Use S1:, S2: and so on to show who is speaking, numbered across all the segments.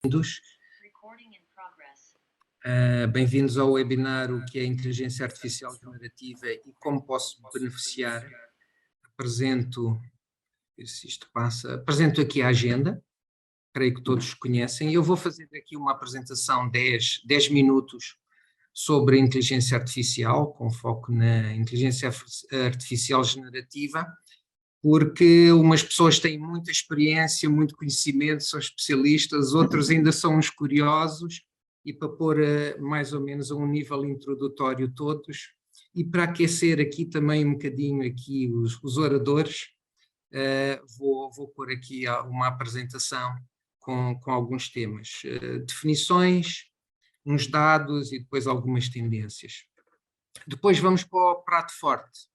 S1: Bem-vindos. Bem-vindos ao webinar O que é Inteligência Artificial Generativa e como posso beneficiar. Apresento aqui a agenda, creio que todos conhecem. Eu vou fazer aqui uma apresentação de 10 minutos sobre inteligência artificial, com foco na inteligência artificial generativa, porque umas pessoas têm muita experiência, muito conhecimento, são especialistas, outros ainda são uns curiosos, e para pôr mais ou menos a um nível introdutório todos, e para aquecer aqui também um bocadinho aqui os oradores, vou pôr aqui uma apresentação com alguns temas, definições, uns dados e depois algumas tendências. Depois vamos para o prato forte.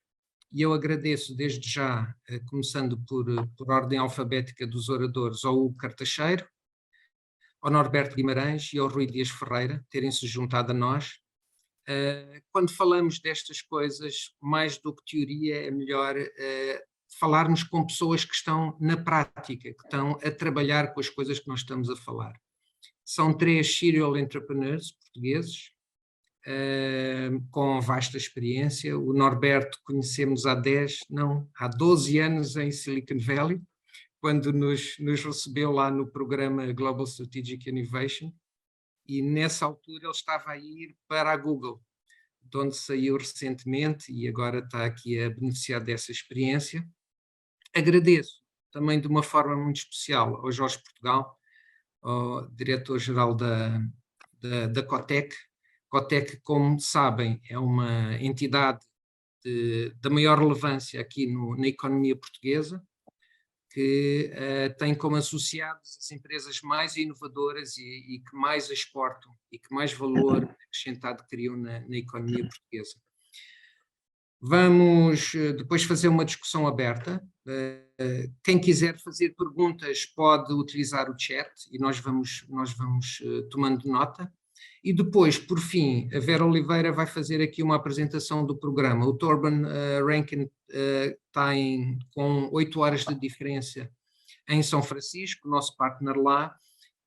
S1: E eu agradeço desde já, começando por ordem alfabética dos oradores, ao Hugo Cartacheiro, ao Norberto Guimarães e ao Rui Dias Ferreira, terem se juntado a nós. Quando falamos destas coisas, mais do que teoria, é melhor falarmos com pessoas que estão na prática, que estão a trabalhar com as coisas que nós estamos a falar. São 3 serial entrepreneurs portugueses, com vasta experiência. O Norberto conhecemos há 12 anos em Silicon Valley, quando nos recebeu lá no programa Global Strategic Innovation, e nessa altura ele estava a ir para a Google, de onde saiu recentemente e agora está aqui a beneficiar dessa experiência. Agradeço também de uma forma muito especial ao Jorge Portugal, ao diretor-geral da Cotec. Cotec, como sabem, é uma entidade da maior relevância aqui na economia portuguesa, que tem como associados as empresas mais inovadoras e que mais exportam e que mais valor acrescentado criam na economia portuguesa. Vamos depois fazer uma discussão aberta. Quem quiser fazer perguntas pode utilizar o chat e nós vamos tomando nota. E depois, por fim, a Vera Oliveira vai fazer aqui uma apresentação do programa. O Torben Rankin está com 8 horas de diferença em São Francisco, nosso partner lá,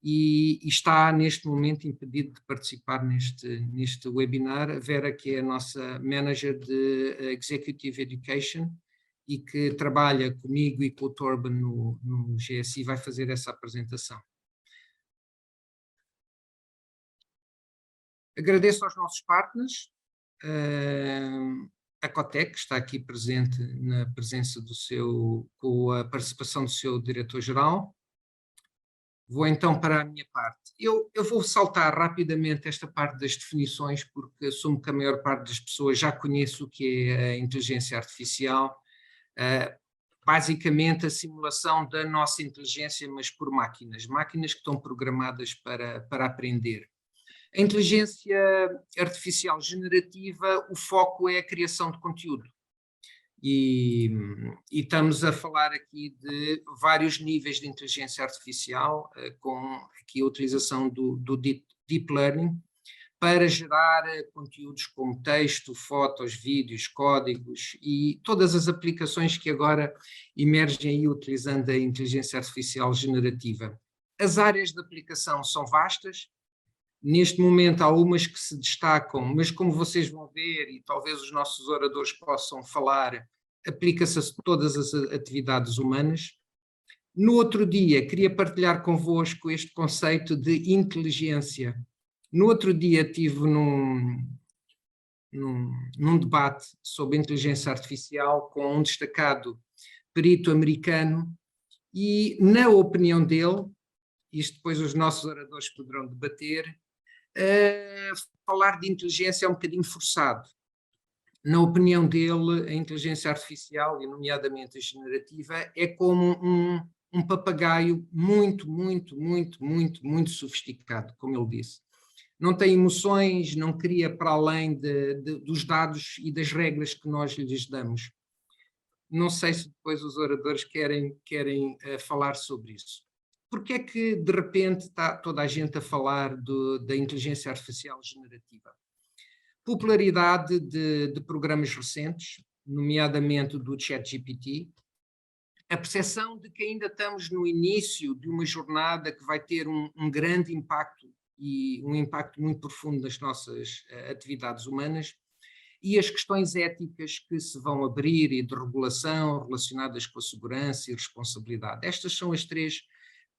S1: e está neste momento impedido de participar neste webinar. A Vera, que é a nossa Manager de Executive Education e que trabalha comigo e com o Torben no GSI, vai fazer essa apresentação. Agradeço aos nossos partners, a Cotec, que está aqui presente na presença com a participação do seu diretor-geral. Vou então para a minha parte. Eu vou saltar rapidamente esta parte das definições, porque assumo que a maior parte das pessoas já conhece o que é a inteligência artificial. Basicamente a simulação da nossa inteligência, mas por máquinas que estão programadas para aprender. A inteligência artificial generativa, o foco é a criação de conteúdo. E estamos a falar aqui de vários níveis de inteligência artificial, com aqui a utilização do Deep Learning, para gerar conteúdos como texto, fotos, vídeos, códigos e todas as aplicações que agora emergem aí utilizando a inteligência artificial generativa. As áreas de aplicação são vastas. Neste momento há umas que se destacam, mas como vocês vão ver, e talvez os nossos oradores possam falar, aplica-se a todas as atividades humanas. No outro dia, queria partilhar convosco este conceito de inteligência. No outro dia estive num debate sobre inteligência artificial com um destacado perito americano e, na opinião dele, isto depois os nossos oradores poderão debater, falar de inteligência é um bocadinho forçado. Na opinião dele, a inteligência artificial, e nomeadamente a generativa, é como um papagaio muito sofisticado, como ele disse. Não tem emoções, não cria para além dos dados e das regras que nós lhes damos. Não sei se depois os oradores querem falar sobre isso. Porque é que, de repente, está toda a gente a falar da inteligência artificial generativa? Popularidade de programas recentes, nomeadamente do ChatGPT, a percepção de que ainda estamos no início de uma jornada que vai ter um grande impacto e um impacto muito profundo nas nossas atividades humanas, e as questões éticas que se vão abrir e de regulação relacionadas com a segurança e responsabilidade. Estas são as três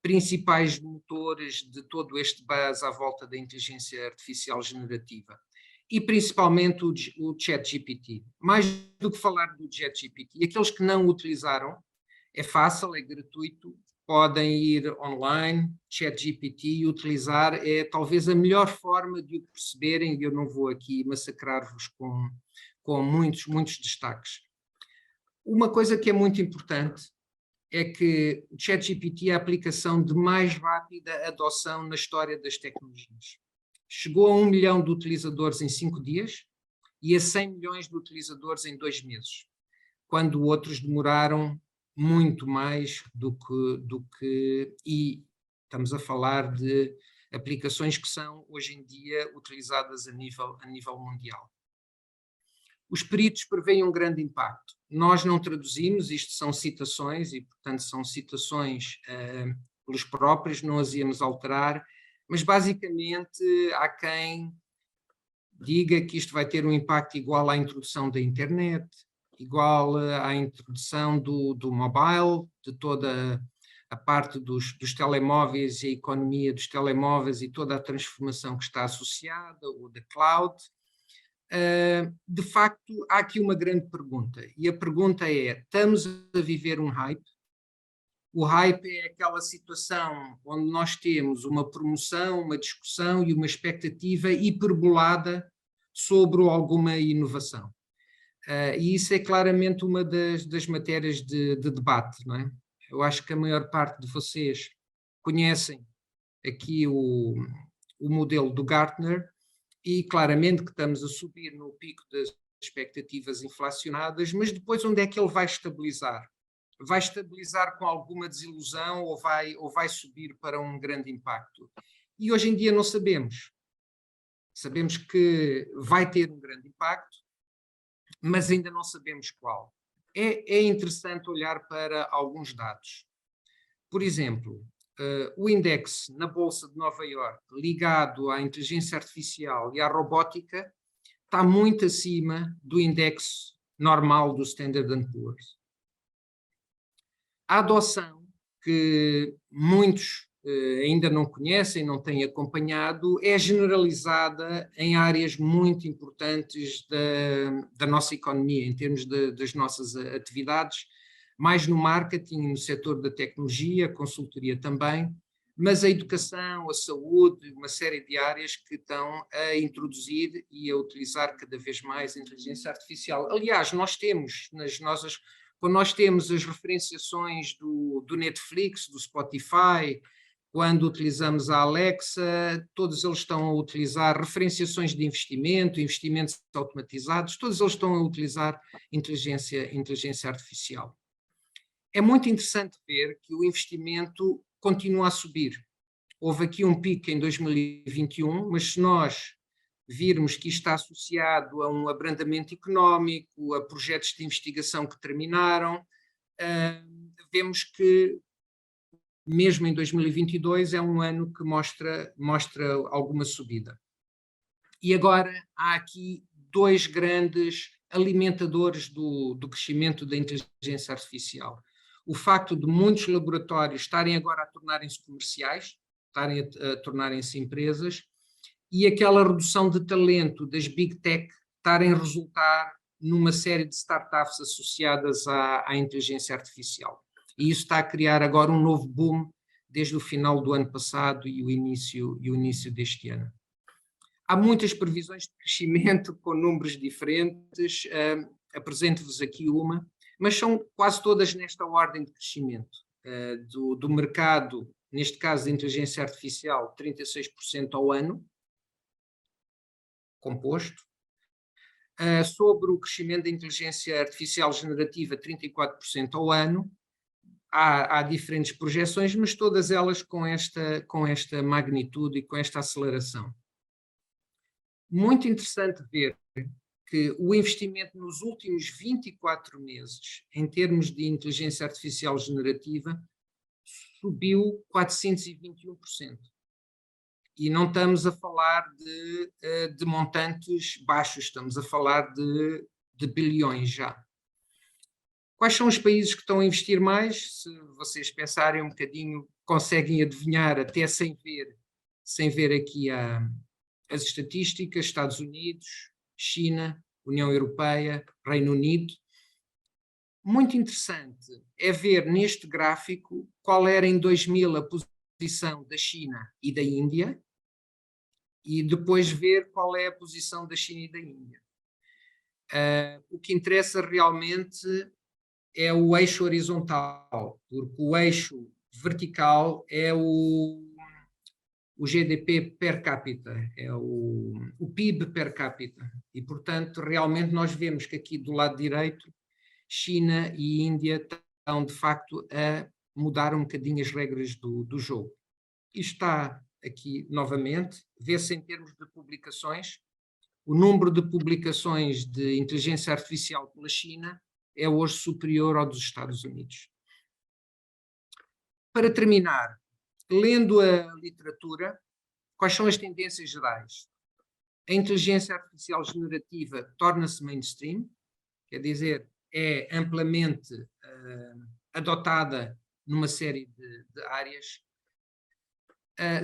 S1: principais motores de todo este buzz à volta da inteligência artificial generativa. E principalmente o ChatGPT. Mais do que falar do ChatGPT, aqueles que não o utilizaram, é fácil, é gratuito, podem ir online, ChatGPT, e utilizar, é talvez a melhor forma de o perceberem, e eu não vou aqui massacrar-vos com muitos destaques. Uma coisa que é muito importante é que o ChatGPT é a aplicação de mais rápida adoção na história das tecnologias. Chegou a 1 milhão de utilizadores em 5 dias e a 100 milhões de utilizadores em 2 meses, quando outros demoraram muito mais do que e estamos a falar de aplicações que são hoje em dia utilizadas a nível mundial. Os peritos preveem um grande impacto. Nós não traduzimos, isto são citações e, portanto, são citações pelos próprios, não as íamos alterar, mas basicamente há quem diga que isto vai ter um impacto igual à introdução da internet, igual à introdução do mobile, de toda a parte dos telemóveis e a economia dos telemóveis e toda a transformação que está associada, ou da cloud. De facto, há aqui uma grande pergunta, e a pergunta é: estamos a viver um hype? O hype é aquela situação onde nós temos uma promoção, uma discussão e uma expectativa hiperbolada sobre alguma inovação. E isso é claramente uma das matérias de debate, não é? Eu acho que a maior parte de vocês conhecem aqui o modelo do Gartner, e claramente que estamos a subir no pico das expectativas inflacionadas, mas depois onde é que ele vai estabilizar? Vai estabilizar com alguma desilusão ou vai subir para um grande impacto? E hoje em dia não sabemos. Sabemos que vai ter um grande impacto, mas ainda não sabemos qual. É interessante olhar para alguns dados. Por exemplo, o índice na Bolsa de Nova Iorque ligado à inteligência artificial e à robótica está muito acima do índice normal do Standard & Poor's. A adoção, que muitos ainda não conhecem, não têm acompanhado, é generalizada em áreas muito importantes da nossa economia, em termos das nossas atividades, mais no marketing, no setor da tecnologia, consultoria também, mas a educação, a saúde, uma série de áreas que estão a introduzir e a utilizar cada vez mais a inteligência artificial. Aliás, nós temos quando nós temos as referenciações do Netflix, do Spotify, quando utilizamos a Alexa, todos eles estão a utilizar referenciações de investimentos automatizados, todos eles estão a utilizar inteligência artificial. É muito interessante ver que o investimento continua a subir. Houve aqui um pico em 2021, mas se nós virmos que isto está associado a um abrandamento económico, a projetos de investigação que terminaram, vemos que mesmo em 2022 é um ano que mostra alguma subida. E agora há aqui dois grandes alimentadores do crescimento da inteligência artificial. O facto de muitos laboratórios estarem agora a tornarem-se comerciais, estarem a tornarem-se empresas, e aquela redução de talento das Big Tech estarem a resultar numa série de startups associadas à inteligência artificial. E isso está a criar agora um novo boom desde o final do ano passado e o início deste ano. Há muitas previsões de crescimento com números diferentes, apresento-vos aqui uma, mas são quase todas nesta ordem de crescimento. Do mercado, neste caso de inteligência artificial, 36% ao ano, composto. Sobre o crescimento da inteligência artificial generativa, 34% ao ano. Há diferentes projeções, mas todas elas com esta magnitude e com esta aceleração. Muito interessante ver que o investimento nos últimos 24 meses, em termos de inteligência artificial generativa, subiu 421%. E não estamos a falar de montantes baixos, estamos a falar de bilhões já. Quais são os países que estão a investir mais? Se vocês pensarem um bocadinho, conseguem adivinhar até sem ver aqui as estatísticas: Estados Unidos, China, União Europeia, Reino Unido. Muito interessante é ver neste gráfico qual era em 2000 a posição da China e da Índia e depois ver qual é a posição da China e da Índia. O que interessa realmente é o eixo horizontal, porque o eixo vertical é o GDP per capita, é o PIB per capita. E, portanto, realmente nós vemos que aqui do lado direito, China e Índia estão, de facto, a mudar um bocadinho as regras do jogo. Isto está aqui, novamente, vê-se em termos de publicações. O número de publicações de inteligência artificial pela China é hoje superior ao dos Estados Unidos. Para terminar, lendo a literatura, quais são as tendências gerais? A inteligência artificial generativa torna-se mainstream, quer dizer, é amplamente adotada numa série de áreas.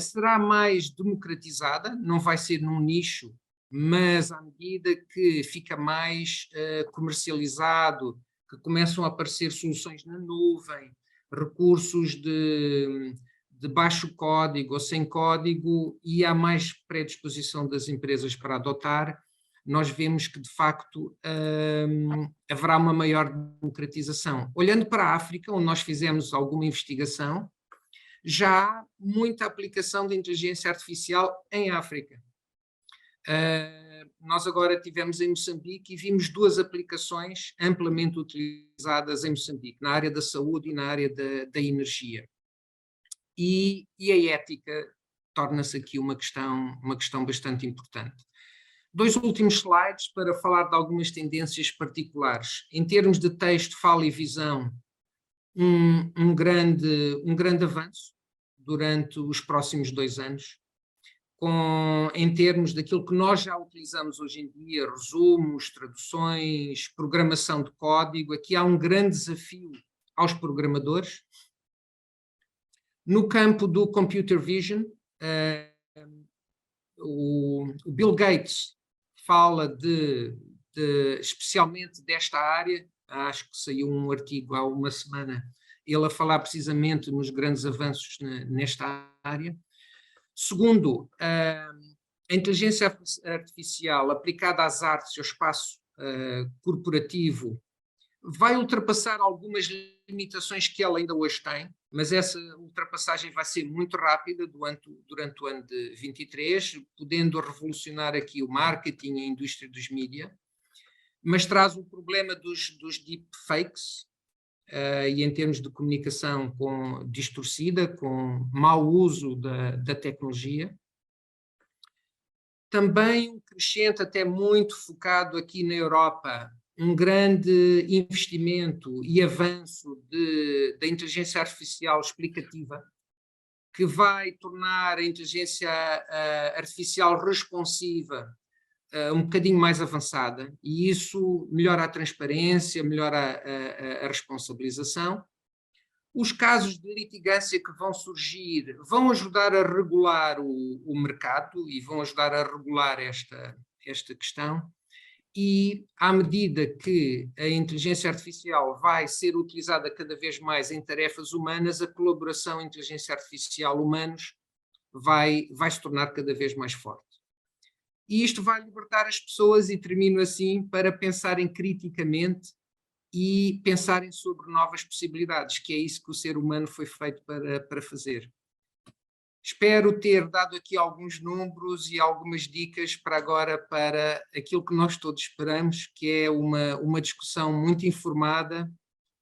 S1: Será mais democratizada, não vai ser num nicho, mas à medida que fica mais comercializado, que começam a aparecer soluções na nuvem, recursos de baixo código ou sem código, e há mais predisposição das empresas para adotar, nós vemos que, de facto, haverá uma maior democratização. Olhando para a África, onde nós fizemos alguma investigação, já há muita aplicação de inteligência artificial em África. Nós agora tivemos em Moçambique e vimos 2 aplicações amplamente utilizadas em Moçambique, na área da saúde e na área da energia. E a ética torna-se aqui uma questão bastante importante. 2 últimos slides para falar de algumas tendências particulares. Em termos de texto, fala e visão, um grande avanço durante os próximos 2 anos, em termos daquilo que nós já utilizamos hoje em dia, resumos, traduções, programação de código. Aqui há um grande desafio aos programadores. No campo do computer vision, o Bill Gates fala especialmente desta área. Acho que saiu um artigo há uma semana, ele a falar precisamente nos grandes avanços nesta área. Segundo, a inteligência artificial aplicada às artes e ao espaço corporativo vai ultrapassar algumas limitações que ela ainda hoje tem, mas essa ultrapassagem vai ser muito rápida durante o ano de 23, podendo revolucionar aqui o marketing e a indústria dos mídia, mas traz o problema dos deepfakes, e em termos de comunicação distorcida, com mau uso da tecnologia. Também um crescente, até muito focado aqui na Europa, um grande investimento e avanço da inteligência artificial explicativa, que vai tornar a inteligência artificial responsiva um bocadinho mais avançada, e isso melhora a transparência, melhora a responsabilização. Os casos de litigância que vão surgir vão ajudar a regular o mercado e vão ajudar a regular esta questão, e à medida que a inteligência artificial vai ser utilizada cada vez mais em tarefas humanas, a colaboração inteligência artificial humanos vai se tornar cada vez mais forte. E isto vai libertar as pessoas, e termino assim, para pensarem criticamente e pensarem sobre novas possibilidades, que é isso que o ser humano foi feito para fazer. Espero ter dado aqui alguns números e algumas dicas para agora, para aquilo que nós todos esperamos, que é uma discussão muito informada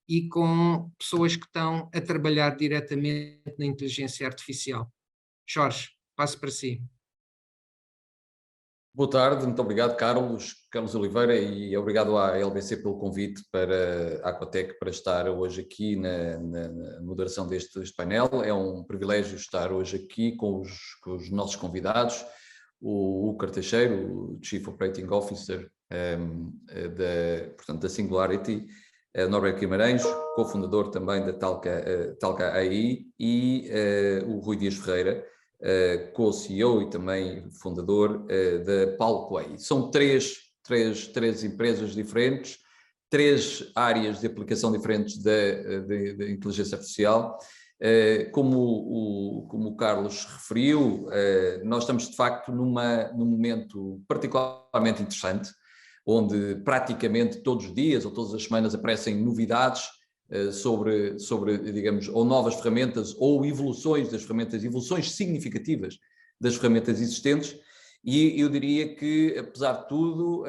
S1: e com pessoas que estão a trabalhar diretamente na inteligência artificial. Jorge, passo para si.
S2: Boa tarde, muito obrigado, Carlos Oliveira, e obrigado à LBC pelo convite para a Aquatec para estar hoje aqui na moderação deste painel. É um privilégio estar hoje aqui com os nossos convidados, o Úcar Teixeira, o Chief Operating Officer portanto, da Singularity, Norberto Guimarães, cofundador também da Talca AI, e o Rui Dias Ferreira, co-CEO e também fundador da Palquay. São três empresas diferentes, três áreas de aplicação diferentes da inteligência artificial. Como o Carlos referiu, nós estamos de facto num momento particularmente interessante, onde praticamente todos os dias ou todas as semanas aparecem novidades sobre, digamos, ou novas ferramentas ou evoluções das ferramentas, evoluções significativas das ferramentas existentes, e eu diria que, apesar de tudo,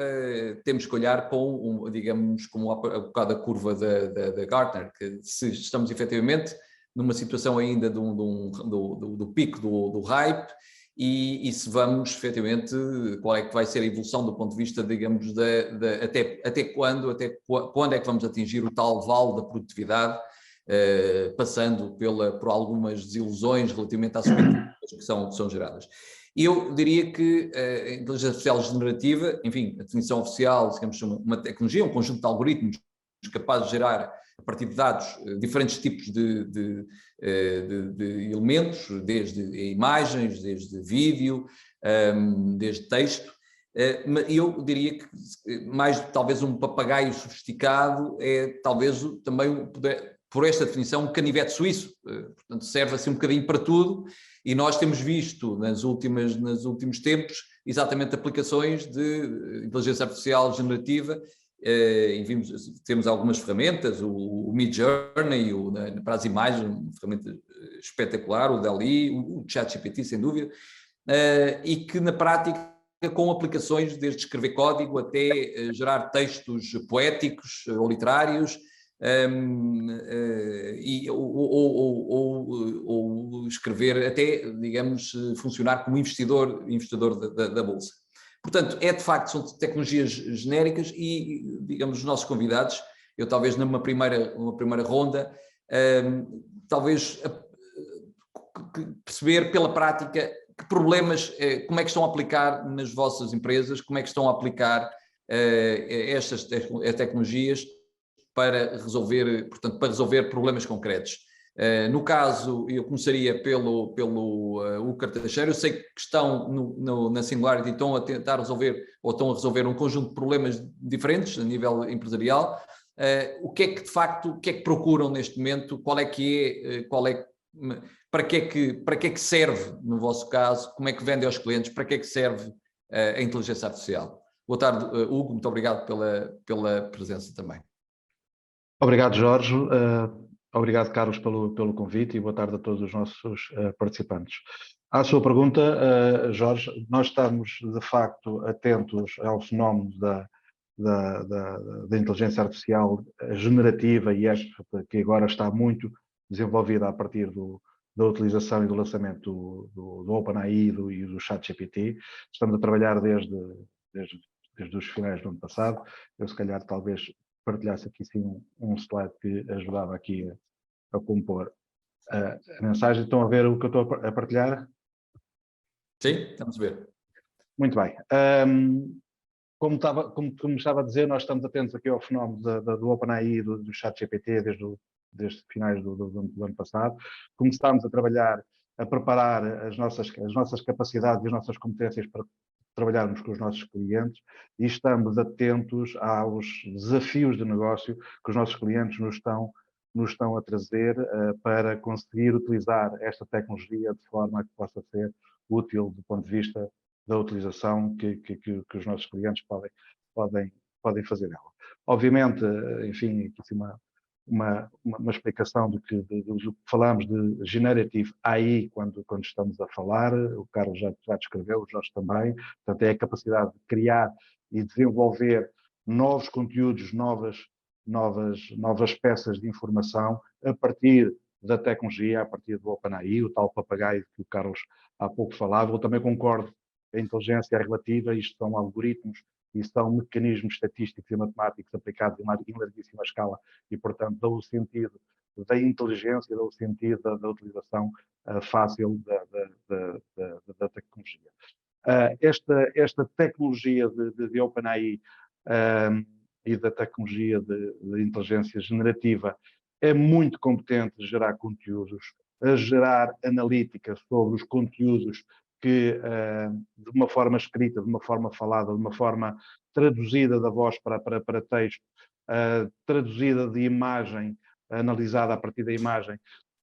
S2: temos que olhar com, digamos, como a bocado a curva da Gartner, que se estamos efetivamente numa situação ainda do pico do hype, e se vamos, efetivamente, qual é que vai ser a evolução do ponto de vista, digamos, até quando é que vamos atingir o tal vale da produtividade, passando por algumas desilusões relativamente às expectativas que são geradas. Eu diria que a inteligência artificial generativa, enfim, a definição oficial, digamos, uma tecnologia, um conjunto de algoritmos capazes de gerar, a partir de dados, diferentes tipos de elementos, desde imagens, desde vídeo, desde texto. Eu diria que mais talvez um papagaio sofisticado é talvez também, por esta definição, um canivete suíço. Portanto, serve assim um bocadinho para tudo, e nós temos visto nos últimos tempos exatamente aplicações de inteligência artificial generativa. Temos algumas ferramentas, o Midjourney, para as imagens, uma ferramenta espetacular, o DALL-E, o ChatGPT, sem dúvida, e que na prática, com aplicações desde escrever código até gerar textos poéticos ou literários, ou escrever até, digamos, funcionar como investidor da Bolsa. Portanto, de facto, são tecnologias genéricas e, digamos, os nossos convidados, eu talvez numa primeira ronda, talvez perceber pela prática que problemas, como é que estão a aplicar nas vossas empresas, como é que estão a aplicar estas tecnologias para resolver problemas concretos. No caso, eu começaria pelo Úcar Teixeira. Eu sei que estão na Singularity, estão a tentar resolver, ou estão a resolver um conjunto de problemas diferentes a nível empresarial. O que é que, de facto, o que é que procuram neste momento? Para que é que serve, no vosso caso? Como é que vendem aos clientes? Para que é que serve a inteligência artificial? Boa tarde, Hugo. Muito obrigado pela presença também.
S3: Obrigado, Jorge. Obrigado, Carlos, pelo convite, e boa tarde a todos os nossos participantes. À sua pergunta, Jorge, nós estamos, de facto, atentos ao fenómeno da inteligência artificial generativa, e esta que agora está muito desenvolvida a partir da utilização e do lançamento do OpenAI e do ChatGPT. Estamos a trabalhar desde os finais do ano passado. Eu, se calhar, talvez partilhasse aqui sim um slide que ajudava aqui a compor a mensagem. Estão a ver o que eu estou a partilhar?
S2: Sim, estamos a ver.
S3: Muito bem. Como estava a dizer, nós estamos atentos aqui ao fenómeno do OpenAI e do ChatGPT desde finais do ano passado. Começámos a trabalhar, a preparar as nossas capacidades e as nossas competências para trabalharmos com os nossos clientes, e estamos atentos aos desafios de negócio que os nossos clientes nos estão a trazer para conseguir utilizar esta tecnologia de forma a que possa ser útil do ponto de vista da utilização que os nossos clientes podem fazer dela. Obviamente, enfim, aqui uma explicação do que falamos de Generative AI quando estamos a falar. O Carlos já descreveu, o Jorge também. Portanto, é a capacidade de criar e desenvolver novos conteúdos, novas peças de informação a partir da tecnologia, a partir do OpenAI, o tal papagaio que o Carlos há pouco falava. Eu também concordo a inteligência é relativa, isto são algoritmos e são mecanismos estatísticos e matemáticos aplicados em larguíssima escala e, portanto, dão o sentido da inteligência, dão o sentido da utilização fácil da tecnologia. Esta tecnologia de OpenAI e da tecnologia de inteligência generativa é muito competente a gerar conteúdos, a gerar analítica sobre os conteúdos que, de uma forma escrita, de uma forma falada, de uma forma traduzida da voz para texto, traduzida de imagem, analisada a partir da imagem,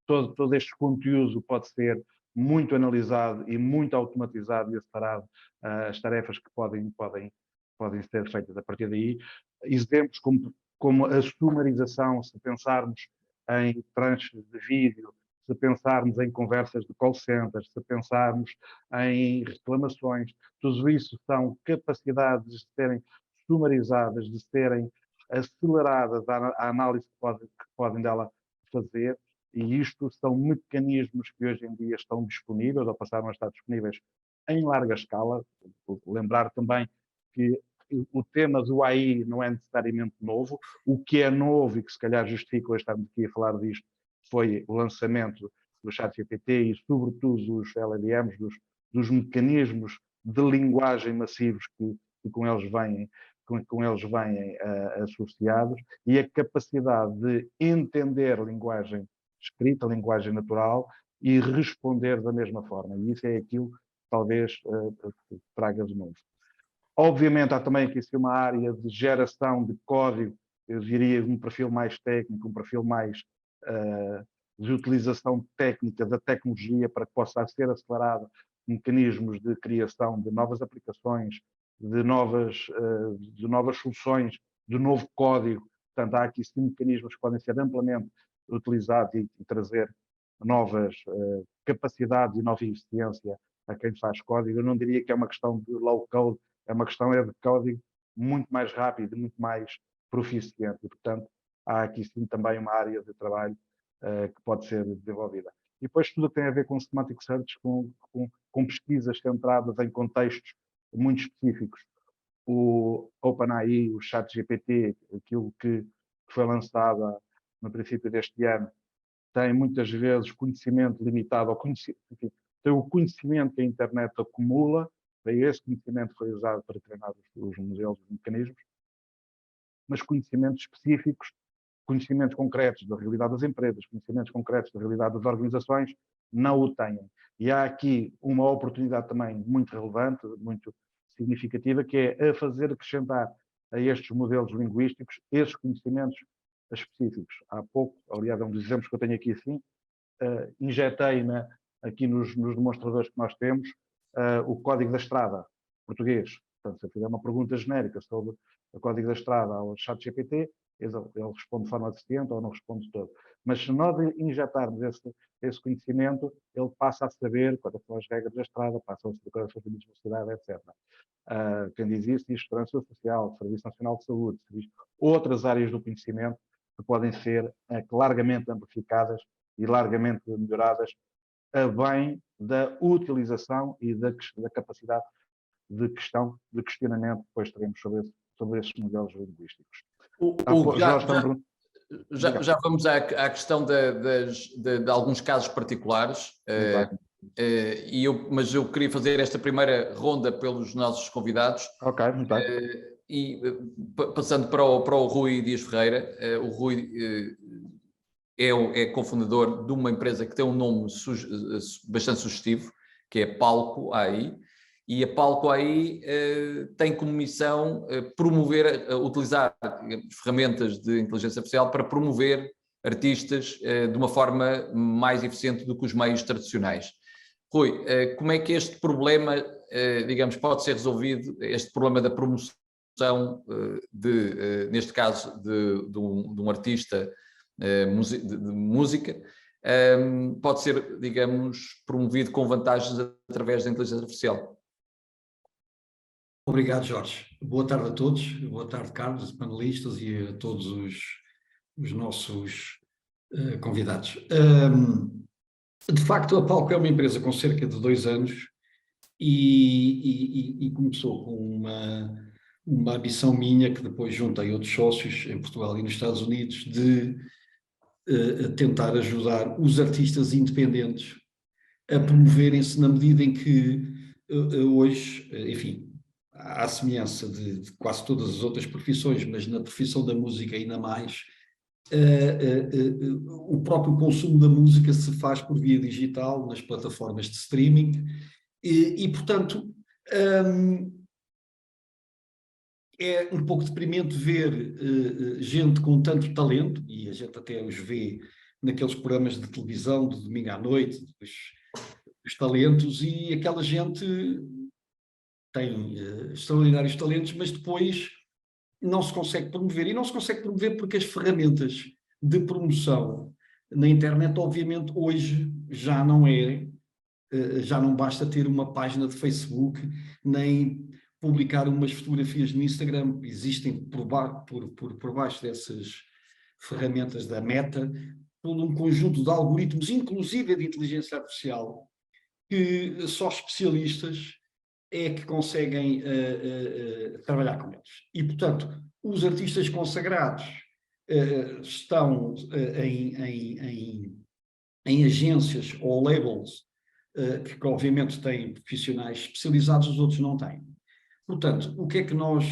S3: todo este conteúdo pode ser muito analisado e muito automatizado e acelerado as tarefas que podem ser feitas a partir daí. Exemplos como a sumarização, se pensarmos em tranches de vídeo, se pensarmos em conversas de call centers, se pensarmos em reclamações, tudo isso são capacidades de serem sumarizadas, de serem aceleradas à análise que podem dela fazer, e isto são mecanismos que hoje em dia estão disponíveis, ou passaram a estar disponíveis em larga escala. Lembrar também que o tema do AI não é necessariamente novo. O que é novo e que se calhar justifica hoje estarmos aqui a falar disto foi o lançamento do ChatGPT e, sobretudo, dos LLMs, dos mecanismos de linguagem massivos que com eles vêm associados, e a capacidade de entender linguagem escrita, linguagem natural, e responder da mesma forma. E isso é aquilo que talvez traga de novo. Obviamente há também aqui uma área de geração de código, eu diria um perfil mais técnico, um perfil mais de utilização técnica da tecnologia para que possa ser acelerado mecanismos de criação de novas aplicações, de novas soluções, de novo código. Portanto, há aqui sim mecanismos que podem ser amplamente utilizados e trazer novas capacidades e nova eficiência a quem faz código. Eu não diria que é uma questão de low code, é uma questão de código muito mais rápido, muito mais proficiente. E, portanto, há aqui sim também uma área de trabalho que pode ser desenvolvida. E depois tudo tem a ver com semantic search, com pesquisas centradas em contextos muito específicos. O OpenAI, o ChatGPT, aquilo que foi lançado no princípio deste ano, tem muitas vezes conhecimento limitado, tem o conhecimento que a internet acumula, e esse conhecimento foi usado para treinar os modelos, os mecanismos, mas conhecimentos específicos, conhecimentos concretos da realidade das empresas, conhecimentos concretos da realidade das organizações, não o têm. E há aqui uma oportunidade também muito relevante, muito significativa, que é a fazer acrescentar a estes modelos linguísticos esses conhecimentos específicos. Há pouco, aliás, é um dos exemplos que eu tenho aqui assim, injetei aqui nos demonstradores que nós temos o código da estrada português. Portanto, se eu fizer uma pergunta genérica sobre o código da estrada ao ChatGPT, ele responde de forma deficiente ou não responde todo. Mas se nós injetarmos esse conhecimento, ele passa a saber quais são as regras da estrada, passa a saber quais são os limites de velocidade, etc. Quem diz isso diz Segurança Social, Serviço Nacional de Saúde, outras áreas do conhecimento que podem ser largamente amplificadas e largamente melhoradas a bem da utilização e da capacidade de questionamento que depois teremos sobre esses modelos linguísticos.
S2: Já vamos à questão de alguns casos particulares, mas eu queria fazer esta primeira ronda pelos nossos convidados.
S3: Ok, muito bem.
S2: E passando para o Rui Dias Ferreira, o Rui é cofundador de uma empresa que tem um nome bastante sugestivo, que é Palco AI, e a Palco AI tem como missão utilizar ferramentas de inteligência artificial para promover artistas de uma forma mais eficiente do que os meios tradicionais. Rui, como é que este problema, digamos, pode ser resolvido, este problema da promoção neste caso, de um artista de música, pode ser, digamos, promovido com vantagens através da inteligência artificial?
S4: Obrigado, Jorge. Boa tarde a todos. Boa tarde, Carlos, panelistas e a todos os nossos convidados. De facto, a Palco é uma empresa com cerca de 2 anos e começou com uma ambição minha, que depois juntei outros sócios em Portugal e nos Estados Unidos, de tentar ajudar os artistas independentes a promoverem-se na medida em que hoje, enfim, à semelhança de quase todas as outras profissões, mas na profissão da música ainda mais, o próprio consumo da música se faz por via digital, nas plataformas de streaming, e portanto, é um pouco deprimente ver gente com tanto talento, e a gente até os vê naqueles programas de televisão de domingo à noite, os talentos, e aquela gente tem extraordinários talentos, mas depois não se consegue promover. E não se consegue promover porque as ferramentas de promoção na internet, obviamente, hoje já não basta ter uma página de Facebook, nem publicar umas fotografias no Instagram. Existem por baixo dessas ferramentas da Meta todo um conjunto de algoritmos, inclusive de inteligência artificial, que só especialistas é que conseguem trabalhar com eles. E, portanto, os artistas consagrados estão em agências ou labels que obviamente têm profissionais especializados, os outros não têm. Portanto, o que é que nós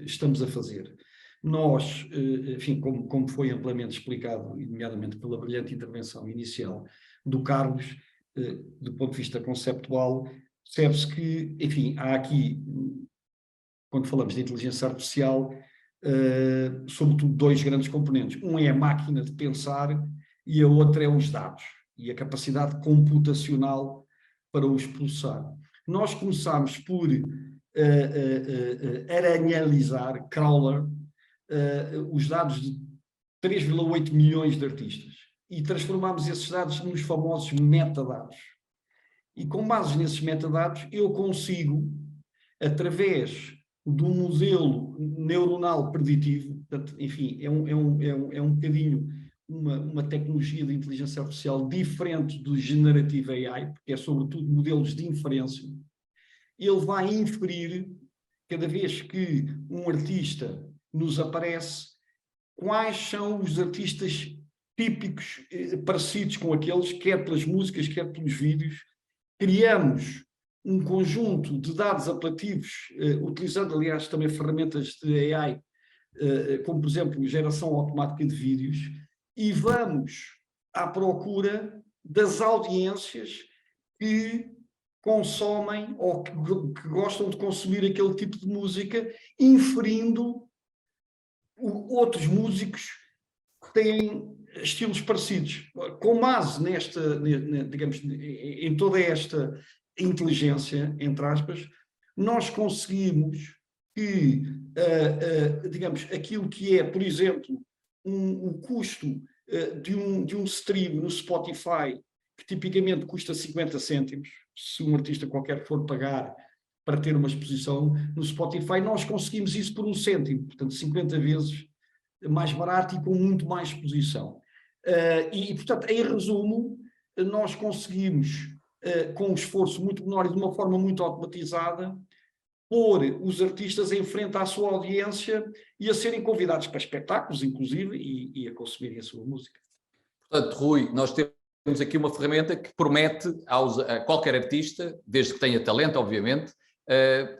S4: estamos a fazer? Nós, enfim, como foi amplamente explicado, nomeadamente pela brilhante intervenção inicial do Carlos, do ponto de vista conceptual, percebe-se que, enfim, há aqui, quando falamos de inteligência artificial, sobretudo dois grandes componentes. Um é a máquina de pensar e a outra é os dados e a capacidade computacional para os processar. Nós começámos por aranhalizar, crawler, os dados de 3,8 milhões de artistas e transformámos esses dados nos famosos metadados. E com base nesses metadados eu consigo, através de um modelo neuronal preditivo, portanto, enfim, é um bocadinho uma tecnologia de inteligência artificial diferente do Generative AI, porque é sobretudo modelos de inferência. Ele vai inferir, cada vez que um artista nos aparece, quais são os artistas típicos parecidos com aqueles, quer pelas músicas, quer pelos vídeos. Criamos um conjunto de dados apelativos, utilizando, aliás, também ferramentas de AI, como, por exemplo, geração automática de vídeos, e vamos à procura das audiências que consomem ou que gostam de consumir aquele tipo de música, inferindo outros músicos que têm estilos parecidos. Com base digamos, em toda esta inteligência, entre aspas, nós conseguimos que, digamos, aquilo que é, por exemplo, o custo de um stream no Spotify, que tipicamente custa 50 cêntimos, se um artista qualquer for pagar para ter uma exposição no Spotify, nós conseguimos isso por 1 cêntimo, portanto 50 vezes mais barato e com muito mais exposição. Portanto, em resumo, nós conseguimos, com um esforço muito menor e de uma forma muito automatizada, pôr os artistas em frente à sua audiência e a serem convidados para espetáculos, inclusive, e a consumirem a sua música.
S2: Portanto, Rui, nós temos aqui uma ferramenta que promete a qualquer artista, desde que tenha talento, obviamente,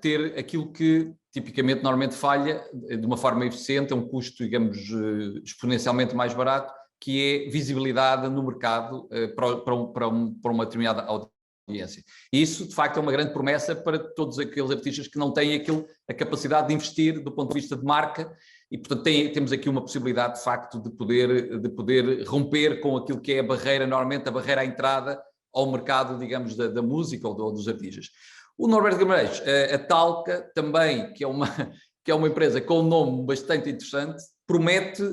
S2: ter aquilo que tipicamente normalmente falha de uma forma eficiente, a um custo, digamos, exponencialmente mais barato, que é visibilidade no mercado para uma determinada audiência. E isso, de facto, é uma grande promessa para todos aqueles artistas que não têm a capacidade de investir do ponto de vista de marca e, portanto, temos aqui uma possibilidade, de facto, de poder romper com aquilo que é a barreira, normalmente a barreira à entrada ao mercado, digamos, da música ou dos artistas. O Norberto Guimarães, a Talca, também, que é uma empresa com um nome bastante interessante, promete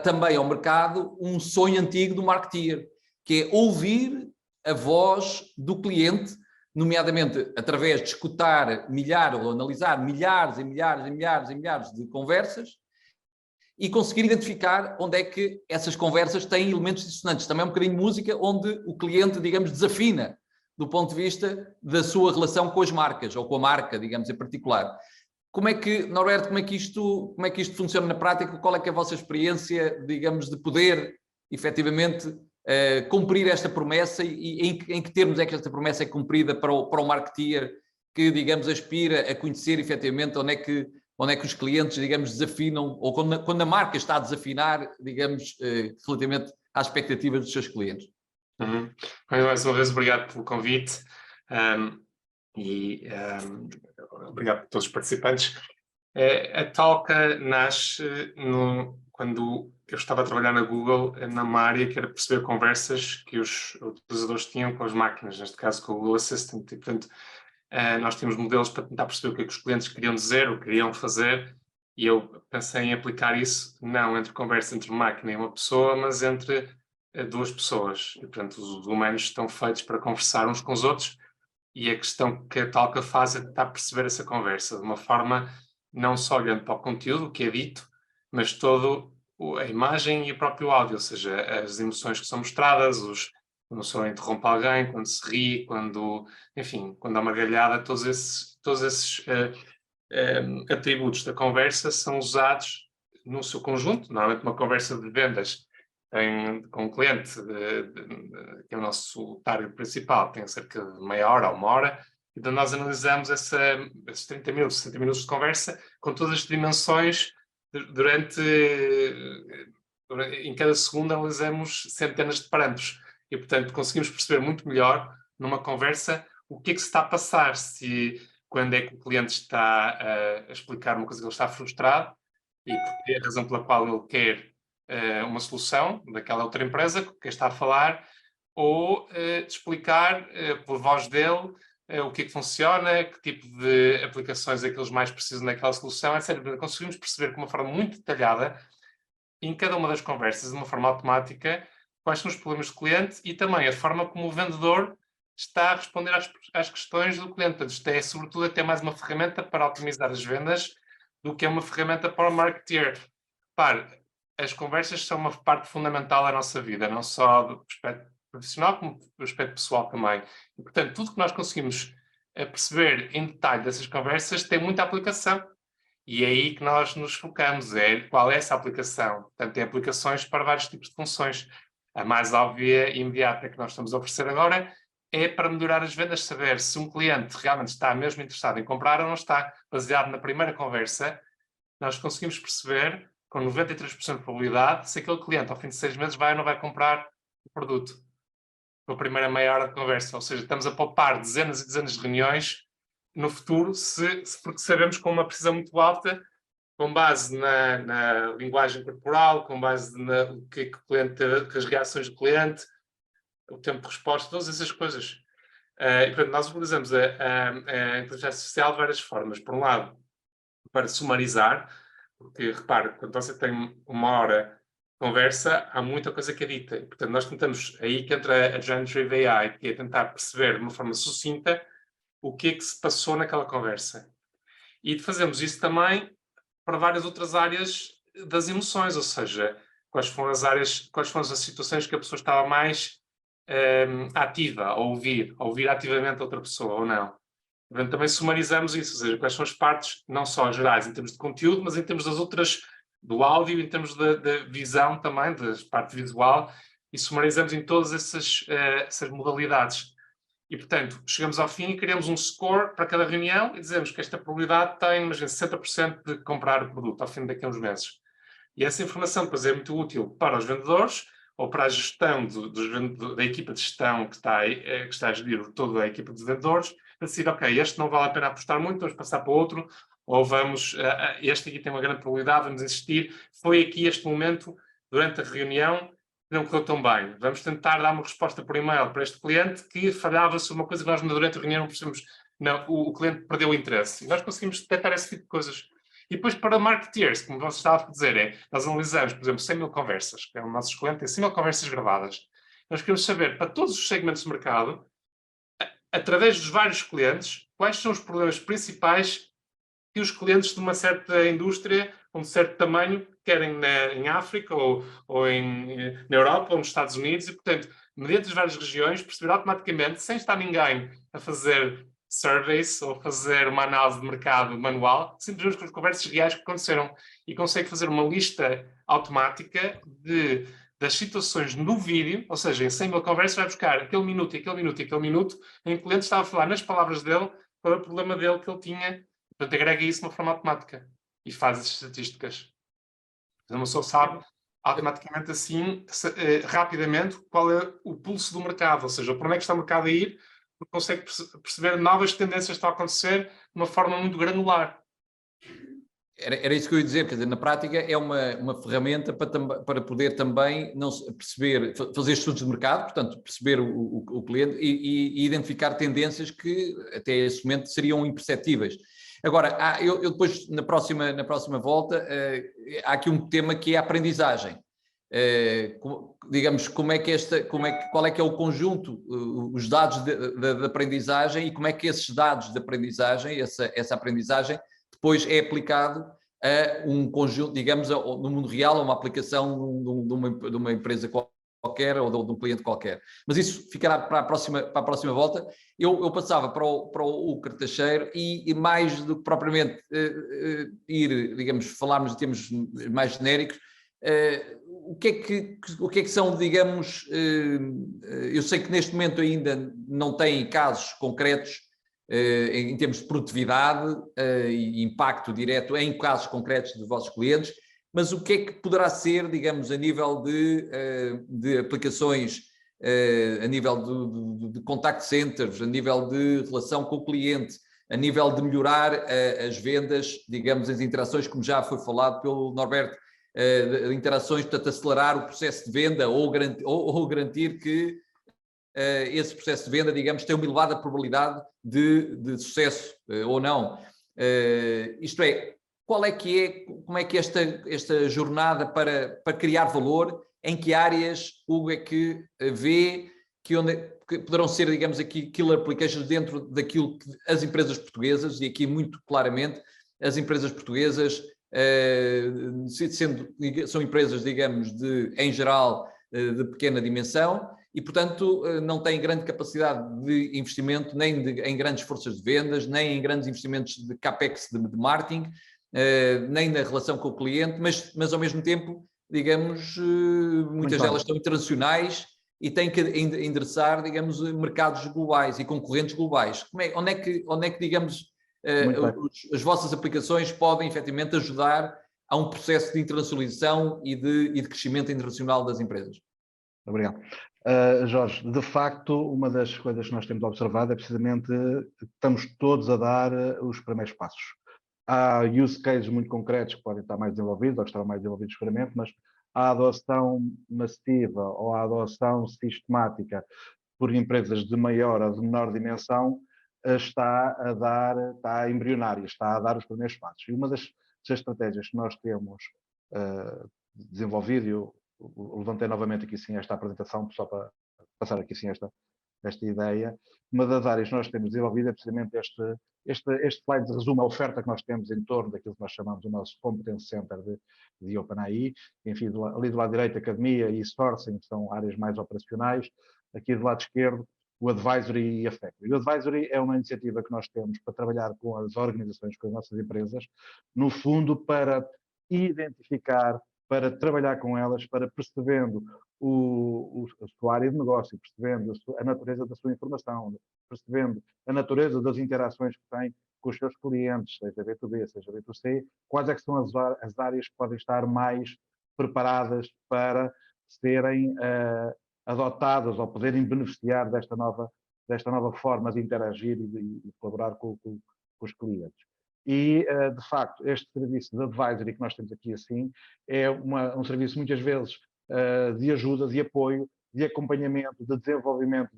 S2: também ao mercado um sonho antigo do marketeer, que é ouvir a voz do cliente, nomeadamente através de escutar ou analisar milhares e milhares e milhares e milhares de conversas e conseguir identificar onde é que essas conversas têm elementos dissonantes. Também é um bocadinho de música onde o cliente, digamos, desafina do ponto de vista da sua relação com as marcas, ou com a marca, digamos, em particular. Como é que, Norberto, como é que isto funciona na prática? Qual é que é a vossa experiência, digamos, de poder, efetivamente, cumprir esta promessa e em que termos é que esta promessa é cumprida para o marketeer que, digamos, aspira a conhecer, efetivamente, onde é que os clientes, digamos, desafinam, ou quando a marca está a desafinar, digamos, relativamente às expectativas dos seus clientes?
S5: Mais uma vez, obrigado pelo convite obrigado a todos os participantes. A Talca nasce quando eu estava a trabalhar na Google, numa área que era perceber conversas que os utilizadores tinham com as máquinas, neste caso com o Google Assistant. E, portanto, nós tínhamos modelos para tentar perceber o que é que os clientes queriam dizer, o que queriam fazer, e eu pensei em aplicar isso, não entre conversa entre máquina e uma pessoa, mas entre duas pessoas. E, portanto, os humanos estão feitos para conversar uns com os outros, e a questão que a Talca faz é tentar perceber essa conversa de uma forma não só olhando para o conteúdo, o que é dito, mas todo a imagem e o próprio áudio, ou seja, as emoções que são mostradas, quando a pessoa interrompe alguém, quando se ri, enfim, quando há uma gargalhada, todos esses atributos da conversa são usados no seu conjunto. Normalmente uma conversa de vendas com um cliente, que é o nosso target principal, tem cerca de meia hora ou uma hora, então nós analisamos esses 30 minutos, 60 minutos de conversa com todas as dimensões em cada segundo analisamos centenas de parâmetros e, portanto, conseguimos perceber muito melhor numa conversa o que é que se está a passar, quando é que o cliente está a explicar uma coisa que ele está frustrado e porque é a razão pela qual ele quer uma solução daquela outra empresa que está a falar, ou de explicar por voz dele o que é que funciona, que tipo de aplicações é que eles mais precisam daquela solução, etc. Conseguimos perceber com uma forma muito detalhada, em cada uma das conversas, de uma forma automática, quais são os problemas do cliente e também a forma como o vendedor está a responder às questões do cliente. Portanto, isto é, sobretudo, até mais uma ferramenta para otimizar as vendas do que é uma ferramenta para o marketeer. Repare, as conversas são uma parte fundamental da nossa vida, não só do aspecto profissional, como do aspecto pessoal também. E, portanto, tudo que nós conseguimos perceber em detalhe dessas conversas tem muita aplicação. E é aí que nós nos focamos, qual é essa aplicação. Portanto, tem aplicações para vários tipos de funções. A mais óbvia e imediata que nós estamos a oferecer agora é para melhorar as vendas, saber se um cliente realmente está mesmo interessado em comprar ou não está. Baseado na primeira conversa, nós conseguimos perceber, com 93% de probabilidade, se aquele cliente, ao fim de 6 meses, vai ou não vai comprar o produto. Com a primeira meia hora de conversa. Ou seja, estamos a poupar dezenas e dezenas de reuniões no futuro, porque sabemos com uma precisão muito alta, com base na linguagem corporal, com base no que o cliente, com as reações do cliente, o tempo de resposta, todas essas coisas. E, portanto, nós utilizamos a inteligência artificial de várias formas. Por um lado, para sumarizar, porque, repare, quando você tem uma hora de conversa, há muita coisa que é dita. E, portanto, nós tentamos, aí que entra a Generative AI, que é tentar perceber de uma forma sucinta o que é que se passou naquela conversa. E fazemos isso também para várias outras áreas das emoções, ou seja, quais foram as situações que a pessoa estava mais ativa a ouvir ativamente a outra pessoa ou não. Portanto, também sumarizamos isso, ou seja, quais são as partes, não só gerais em termos de conteúdo, mas em termos das outras, do áudio, em termos da visão também, da parte visual, e sumarizamos em todas essas modalidades. E, portanto, chegamos ao fim e criamos um score para cada reunião e dizemos que esta probabilidade tem, imagina, 60% de comprar o produto ao fim daqui a uns meses. E essa informação depois é muito útil para os vendedores ou para a gestão da equipa de gestão que está a gerir toda a equipa de vendedores, para decidir, ok, este não vale a pena apostar muito, vamos passar para outro, ou este aqui tem uma grande probabilidade, vamos insistir. Foi aqui este momento, durante a reunião, não correu tão bem. Vamos tentar dar uma resposta por e-mail para este cliente que falhava sobre uma coisa que nós durante a reunião não percebemos. Não, o cliente perdeu o interesse. E nós conseguimos detectar esse tipo de coisas. E depois para marketeers, como você estava a dizer, nós analisamos, por exemplo, 100 mil conversas, que é o nosso cliente, tem 100 mil conversas gravadas. Nós queremos saber, para todos os segmentos de mercado, através dos vários clientes, quais são os problemas principais que os clientes de uma certa indústria, com um certo tamanho, querem em África ou na Europa ou nos Estados Unidos, e, portanto, mediante as várias regiões, perceber automaticamente, sem estar ninguém a fazer surveys ou fazer uma análise de mercado manual, simplesmente com as conversas reais que aconteceram, e consegue fazer uma lista automática das situações no vídeo, ou seja, em 100 mil conversas vai buscar aquele minuto, e aquele minuto, e aquele minuto, em que o cliente estava a falar nas palavras dele qual era o problema dele que ele tinha. Portanto, agrega isso de uma forma automática e faz as estatísticas. Uma pessoa sabe automaticamente assim, rapidamente, qual é o pulso do mercado, ou seja, por onde é que está o mercado a ir, porque consegue perceber novas tendências que estão a acontecer de uma forma muito granular.
S2: Era isso que eu ia dizer, quer dizer, na prática é uma ferramenta para poder também não perceber, fazer estudos de mercado, portanto, perceber o cliente e identificar tendências que até esse momento seriam imperceptíveis. Agora, eu depois, na próxima volta, há aqui um tema que é a aprendizagem. Digamos, qual é que é o conjunto, os dados de aprendizagem e como é que esses dados de aprendizagem, essa aprendizagem, depois é aplicado a um conjunto, digamos, no mundo real, a uma aplicação de uma empresa qualquer ou de um cliente qualquer. Mas isso ficará para a próxima volta. Eu passava para o Cartacheiro e mais do que propriamente digamos, falarmos de termos mais genéricos, o que é que são, digamos, eu sei que neste momento ainda não tem casos concretos em termos de produtividade e impacto direto em casos concretos dos vossos clientes, mas o que é que poderá ser, digamos, a nível de aplicações, a nível de contact centers, a nível de relação com o cliente, a nível de melhorar as vendas, digamos, as interações, como já foi falado pelo Norberto, de interações, portanto, acelerar o processo de venda ou garantir que esse processo de venda, digamos, tem uma elevada probabilidade de sucesso ou não. Isto é, como é que esta jornada para criar valor, em que áreas, Hugo, é que vê que poderão ser, digamos, aqui killer applications dentro daquilo que as empresas portuguesas, e aqui muito claramente, as empresas portuguesas, são empresas, digamos, em geral, de pequena dimensão, e, portanto, não têm grande capacidade de investimento, nem em grandes forças de vendas, nem em grandes investimentos de CAPEX de marketing, nem na relação com o cliente, mas ao mesmo tempo, digamos, muitas delas são internacionais e têm que endereçar, digamos, mercados globais e concorrentes globais. Onde é que digamos, as vossas aplicações podem efetivamente ajudar a um processo de internacionalização e de crescimento internacional das empresas?
S3: Obrigado. Jorge, de facto, uma das coisas que nós temos observado é precisamente que estamos todos a dar os primeiros passos. Há use cases muito concretos que podem estar mais desenvolvidos ou que estarão mais desenvolvidos seguramente, mas a adoção massiva ou a adoção sistemática por empresas de maior ou de menor dimensão está embrionária, está a dar os primeiros passos. E uma das estratégias que nós temos desenvolvido, eu levantei novamente aqui sim esta apresentação, só para passar aqui sim esta ideia, uma das áreas que nós temos desenvolvido é precisamente este slide resume a oferta que nós temos em torno daquilo que nós chamamos o nosso Competence Center de OpenAI. Enfim, ali do lado direito, academia e sourcing são áreas mais operacionais. Aqui do lado esquerdo, o Advisory e a Factory. O Advisory é uma iniciativa que nós temos para trabalhar com as organizações, com as nossas empresas, no fundo para identificar, para trabalhar com elas, para percebendo a sua área de negócio, percebendo a natureza da sua informação, percebendo a natureza das interações que tem com os seus clientes, seja B2B, seja B2C, quais é que são as áreas que podem estar mais preparadas para serem adotadas ou poderem beneficiar desta nova forma de interagir e de colaborar com os clientes. E, de facto, este serviço de advisory que nós temos aqui assim é um serviço muitas vezes de ajuda, de apoio, de acompanhamento, de desenvolvimento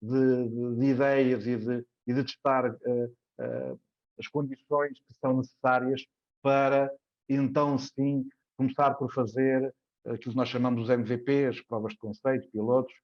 S3: de ideias e de testar as condições que são necessárias para, então, sim, começar por fazer aquilo que nós chamamos de MVPs, provas de conceito, pilotos,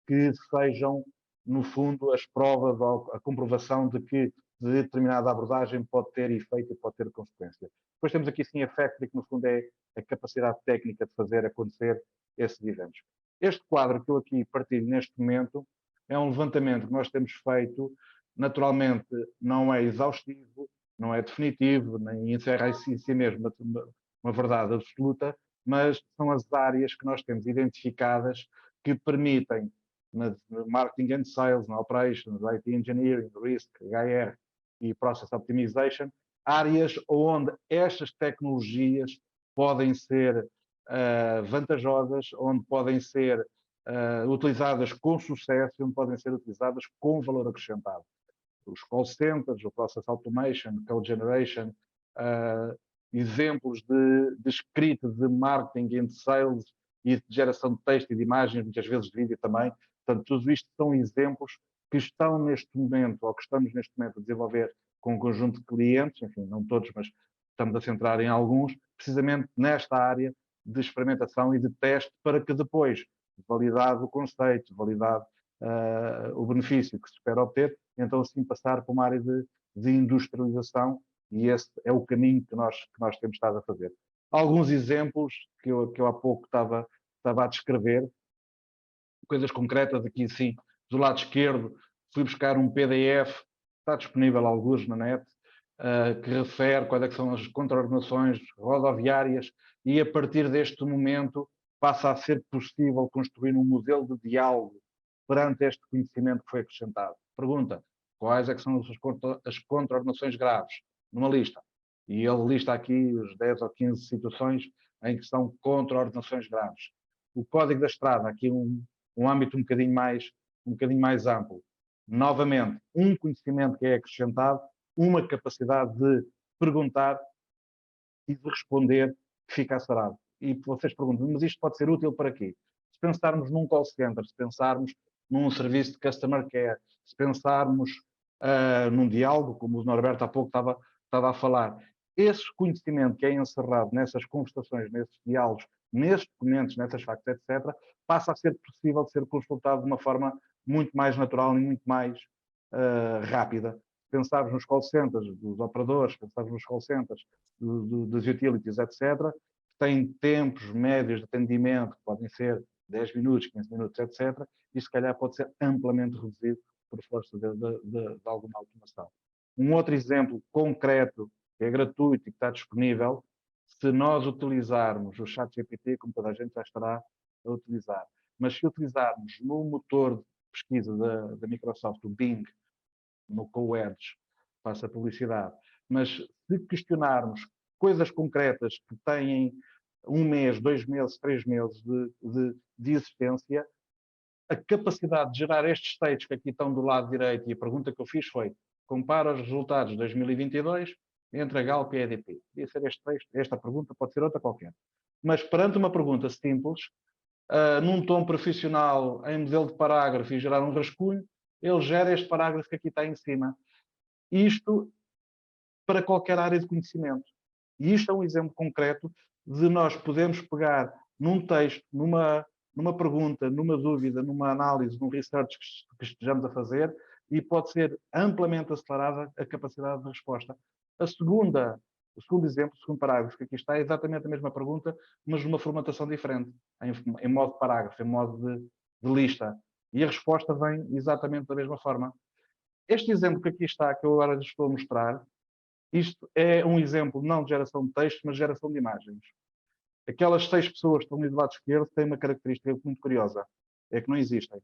S3: que sejam, no fundo, as provas ou a comprovação de que de determinada abordagem pode ter efeito e pode ter consequência. Depois temos aqui sim a Factory, que no fundo é a capacidade técnica de fazer acontecer esses eventos. Este quadro que eu aqui partilho neste momento é um levantamento que nós temos feito, naturalmente não é exaustivo, não é definitivo, nem encerra em si mesmo uma verdade absoluta, mas são as áreas que nós temos identificadas que permitem, no Marketing and Sales, na Operations, IT Engineering, Risk, HR e Process Optimization, áreas onde estas tecnologias podem ser vantajosas, onde podem ser utilizadas com sucesso e onde podem ser utilizadas com valor acrescentado. Os call centers, o Process Automation, Code Generation, exemplos de escrita de marketing and sales e de geração de texto e de imagens, muitas vezes de vídeo também. Portanto, tudo isto são exemplos que estão neste momento, ou que estamos neste momento a desenvolver com um conjunto de clientes, enfim, não todos, mas estamos a centrar em alguns, precisamente nesta área de experimentação e de teste, para que depois, validado o conceito, validado o benefício que se espera obter, então assim passar para uma área de industrialização, e esse é o caminho que nós temos estado a fazer. Alguns exemplos que eu há pouco estava a descrever, coisas concretas aqui sim, do lado esquerdo, fui buscar um PDF, está disponível alguns na net, que refere quais é que são as contraordenações rodoviárias, e a partir deste momento passa a ser possível construir um modelo de diálogo perante este conhecimento que foi acrescentado. Pergunta, quais é que são as contraordenações graves? Numa lista. E ele lista aqui os 10 ou 15 situações em que são contraordenações graves. O Código da Estrada, aqui um âmbito um bocadinho mais amplo. Novamente, um conhecimento que é acrescentado, uma capacidade de perguntar e de responder que fica assarado. E vocês perguntam, mas isto pode ser útil para quê? Se pensarmos num call center, se pensarmos num serviço de customer care, se pensarmos num diálogo, como o Norberto há pouco estava a falar, esse conhecimento que é encerrado nessas conversações, nesses diálogos, nesses documentos, nessas factos, etc., passa a ser possível de ser consultado de uma forma muito mais natural e muito mais rápida. Pensarmos nos call centers dos operadores, pensarmos nos call centers das utilities, etc., têm tempos médios de atendimento, que podem ser 10 minutos, 15 minutos, etc., e se calhar pode ser amplamente reduzido por força de alguma automação. Um outro exemplo concreto, que é gratuito e que está disponível, se nós utilizarmos o ChatGPT, como toda a gente já estará a utilizar, mas se utilizarmos no motor de pesquisa da Microsoft, o Bing, no CoEdge, faça publicidade, mas se questionarmos coisas concretas que têm 1 mês, 2 meses, 3 meses de existência, a capacidade de gerar estes textos que aqui estão do lado direito, e a pergunta que eu fiz foi, compara os resultados de 2022 entre a Galp e a EDP. Podia ser este texto, esta pergunta, pode ser outra qualquer. Mas perante uma pergunta simples, num tom profissional, em modelo de parágrafo e gerar um rascunho, ele gera este parágrafo que aqui está em cima. Isto para qualquer área de conhecimento. E isto é um exemplo concreto de nós podermos pegar num texto, numa pergunta, numa dúvida, numa análise, num research que estejamos a fazer, e pode ser amplamente acelerada a capacidade de resposta. O segundo exemplo, o segundo parágrafo que aqui está, é exatamente a mesma pergunta, mas numa formatação diferente, em modo de parágrafo, em modo de lista. E a resposta vem exatamente da mesma forma. Este exemplo que aqui está, que eu agora lhes estou a mostrar, isto é um exemplo não de geração de texto, mas de geração de imagens. Aquelas 6 pessoas que estão ali do lado esquerdo têm uma característica muito curiosa, é que não existem.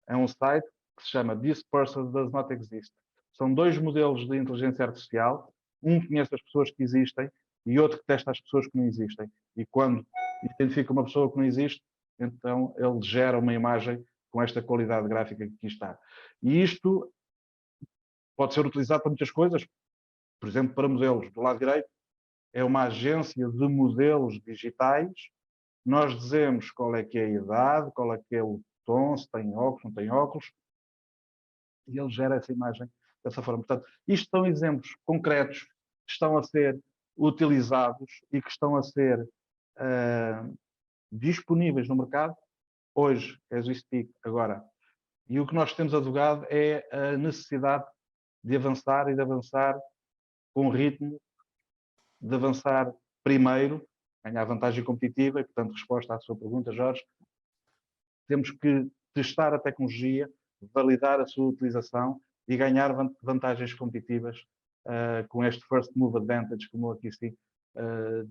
S3: É um site que se chama This Person Does Not Exist. São 2 modelos de inteligência artificial, um conhece as pessoas que existem e outro que testa as pessoas que não existem. E quando identifica uma pessoa que não existe, então ele gera uma imagem com esta qualidade gráfica que aqui está. E isto pode ser utilizado para muitas coisas, por exemplo, para modelos. Do lado direito é uma agência de modelos digitais. Nós dizemos qual é que é a idade, qual é que é o tom, se tem óculos, não tem óculos, e ele gera essa imagem dessa forma. Portanto, isto são exemplos concretos que estão a ser utilizados e que estão a ser disponíveis no mercado, hoje, as we speak, agora. E o que nós temos advogado é a necessidade de avançar e de avançar com ritmo, de avançar primeiro, ganhar vantagem competitiva e, portanto, resposta à sua pergunta, Jorge, temos que testar a tecnologia, validar a sua utilização e ganhar vantagens competitivas com este first move advantage, como eu aqui sim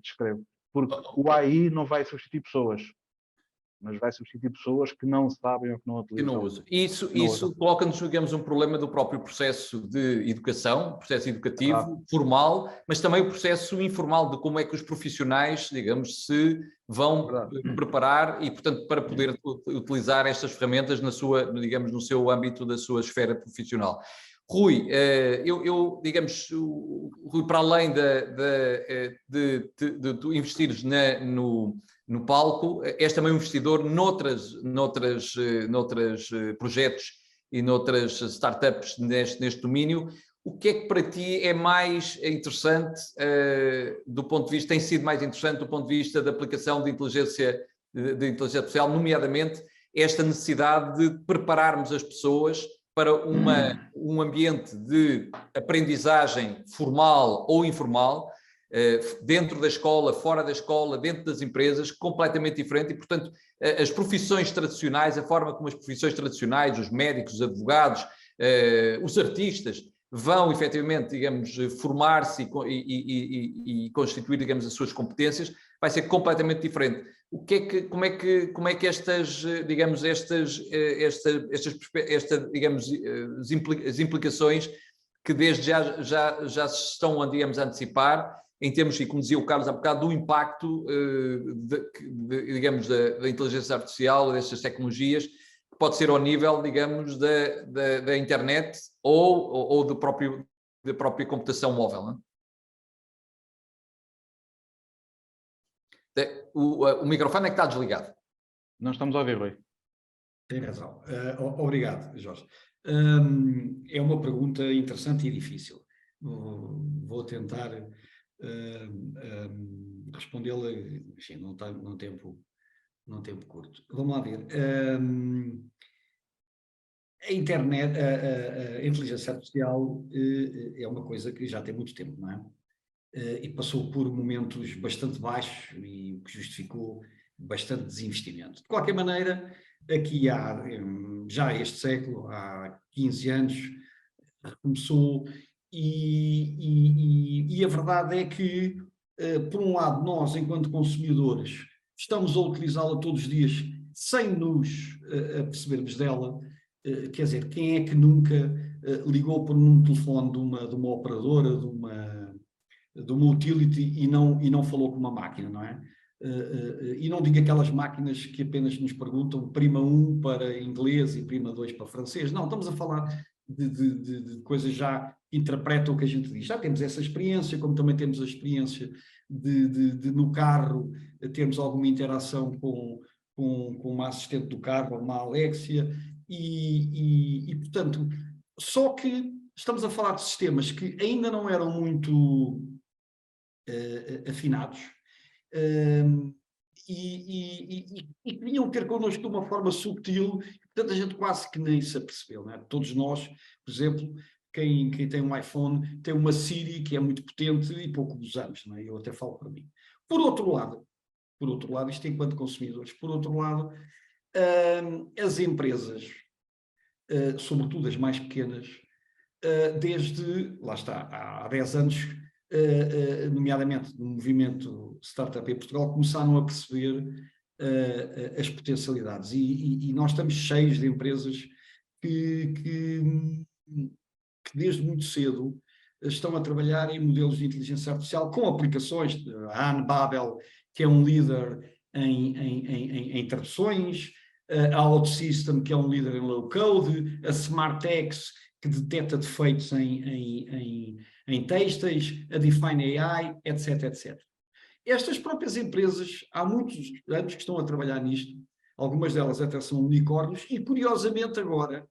S3: descrevo. Porque o AI não vai substituir pessoas, mas vai substituir pessoas que não sabem ou que não utilizam.
S2: Que não usam. Isso coloca-nos, digamos, um problema do próprio processo de educação, processo educativo, formal, mas também o processo informal de como é que os profissionais, digamos, se vão preparar e, portanto, para poder utilizar estas ferramentas na sua, digamos, no seu âmbito da sua esfera profissional. Rui, digamos, Rui, para além de tu investires no palco, és também um investidor noutros projetos e noutras startups neste domínio. O que é que para ti é mais interessante do ponto de vista, tem sido mais interessante do ponto de vista da aplicação de inteligência artificial, nomeadamente esta necessidade de prepararmos as pessoas para um ambiente de aprendizagem formal ou informal, dentro da escola, fora da escola, dentro das empresas, completamente diferente e, portanto, as profissões tradicionais, a forma como as profissões tradicionais, os médicos, os advogados, os artistas, vão efetivamente, digamos, formar-se e constituir, digamos, as suas competências, vai ser completamente diferente. Como é que estas, digamos, digamos, as implicações que desde já se estão, digamos, a antecipar, em termos, e como dizia o Carlos há bocado, do impacto, digamos, da inteligência artificial, destas tecnologias, que pode ser ao nível, digamos, da internet ou da própria computação móvel, não é? O microfone é que está desligado.
S3: Não estamos a ouvir, Rui.
S4: Tem razão. Obrigado, Jorge. É uma pergunta interessante e difícil. Vou tentar respondê-la, enfim, num tempo curto. Vamos lá ver. A internet, a inteligência artificial é uma coisa que já tem muito tempo, não é? E passou por momentos bastante baixos e o que justificou bastante desinvestimento. De qualquer maneira, aqui já este século, há 15 anos, começou e a verdade é que, por um lado, nós, enquanto consumidores, estamos a utilizá-la todos os dias sem nos apercebermos dela. Quer dizer, quem é que nunca ligou por um telefone de uma operadora, de uma utility e não falou com uma máquina, não é? E não digo aquelas máquinas que apenas nos perguntam prima 1 para inglês e prima 2 para francês. Não, estamos a falar de coisas já que interpretam o que a gente diz. Já temos essa experiência, como também temos a experiência de no carro termos alguma interação com uma assistente do carro, uma Alexia, e portanto, só que estamos a falar de sistemas que ainda não eram muito afinados e que vinham ter connosco de uma forma subtil, portanto a gente quase que nem se apercebeu, não é? Todos nós, por exemplo, quem tem um iPhone tem uma Siri que é muito potente e pouco usamos, não é? Eu até falo para mim. Por outro lado, isto enquanto consumidores, por outro lado, as empresas, sobretudo as mais pequenas, desde, lá está, há 10 anos, nomeadamente no movimento Startup em Portugal, começaram a perceber as potencialidades e nós estamos cheios de empresas que desde muito cedo estão a trabalhar em modelos de inteligência artificial com aplicações, a Anbabel, que é um líder em traduções, a OutSystem, que é um líder em low-code, a SmartX, que detecta defeitos em têxteis, a Define AI, etc, etc. Estas próprias empresas, há muitos anos que estão a trabalhar nisto, algumas delas até são unicórnios, e curiosamente agora,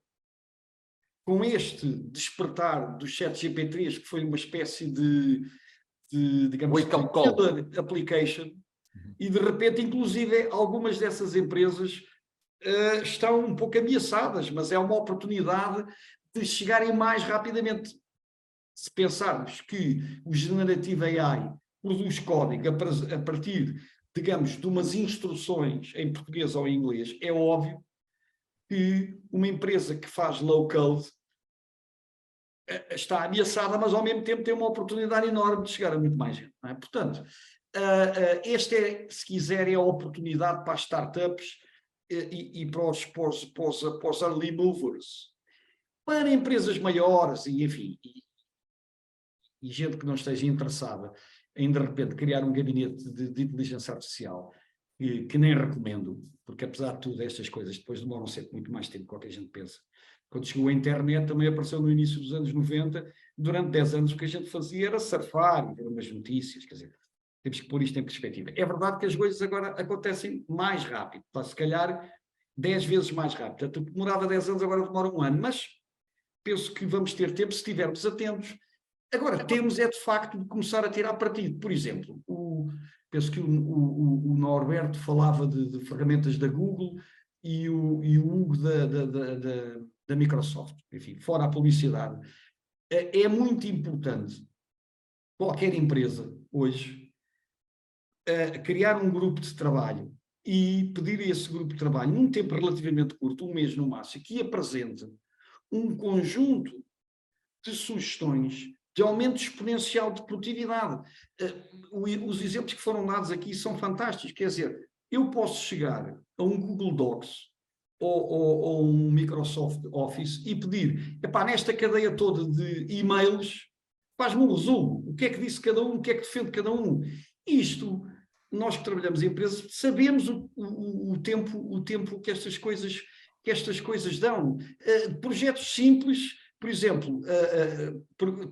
S4: com este despertar do ChatGPT, que foi uma espécie de digamos, application, e de repente, inclusive, algumas dessas empresas estão um pouco ameaçadas, mas é uma oportunidade de chegarem mais rapidamente. se pensarmos que o Generative AI produz código a partir, digamos, de umas instruções em português ou em inglês, é óbvio que uma empresa que faz low-code está ameaçada, mas ao mesmo tempo tem uma oportunidade enorme de chegar a muito mais gente. Não é? Portanto, este é, se quiser, é a oportunidade para as startups e para os early movers. Para empresas maiores e, enfim, e gente que não esteja interessada em, de repente, criar um gabinete de inteligência artificial, que nem recomendo, porque apesar de tudo, estas coisas depois demoram sempre muito mais tempo do que a gente pensa. Quando chegou a internet, também apareceu no início dos anos 90, durante 10 anos o que a gente fazia era surfar e ver umas notícias, quer dizer, temos que pôr isto em perspectiva. É verdade que as coisas agora acontecem mais rápido, se calhar 10 vezes mais rápido. Portanto, demorava 10 anos, agora demora um ano, mas penso que vamos ter tempo se estivermos atentos. Agora, temos é de facto de começar a tirar partido. Por exemplo, penso que o Norberto falava de ferramentas da Google e o Hugo da Microsoft. Enfim, fora a publicidade. É muito importante qualquer empresa hoje criar um grupo de trabalho e pedir a esse grupo de trabalho, num tempo relativamente curto, um mês no máximo, que apresente um conjunto de sugestões de aumento exponencial de produtividade. Os exemplos que foram dados aqui são fantásticos. Quer dizer, eu posso chegar a um Google Docs ou um Microsoft Office e pedir, epá, nesta cadeia toda de e-mails, faz-me um resumo. O que é que disse cada um, o que é que defende cada um. Isto, nós que trabalhamos em empresas, sabemos o tempo que estas coisas dão. Projetos simples, por exemplo,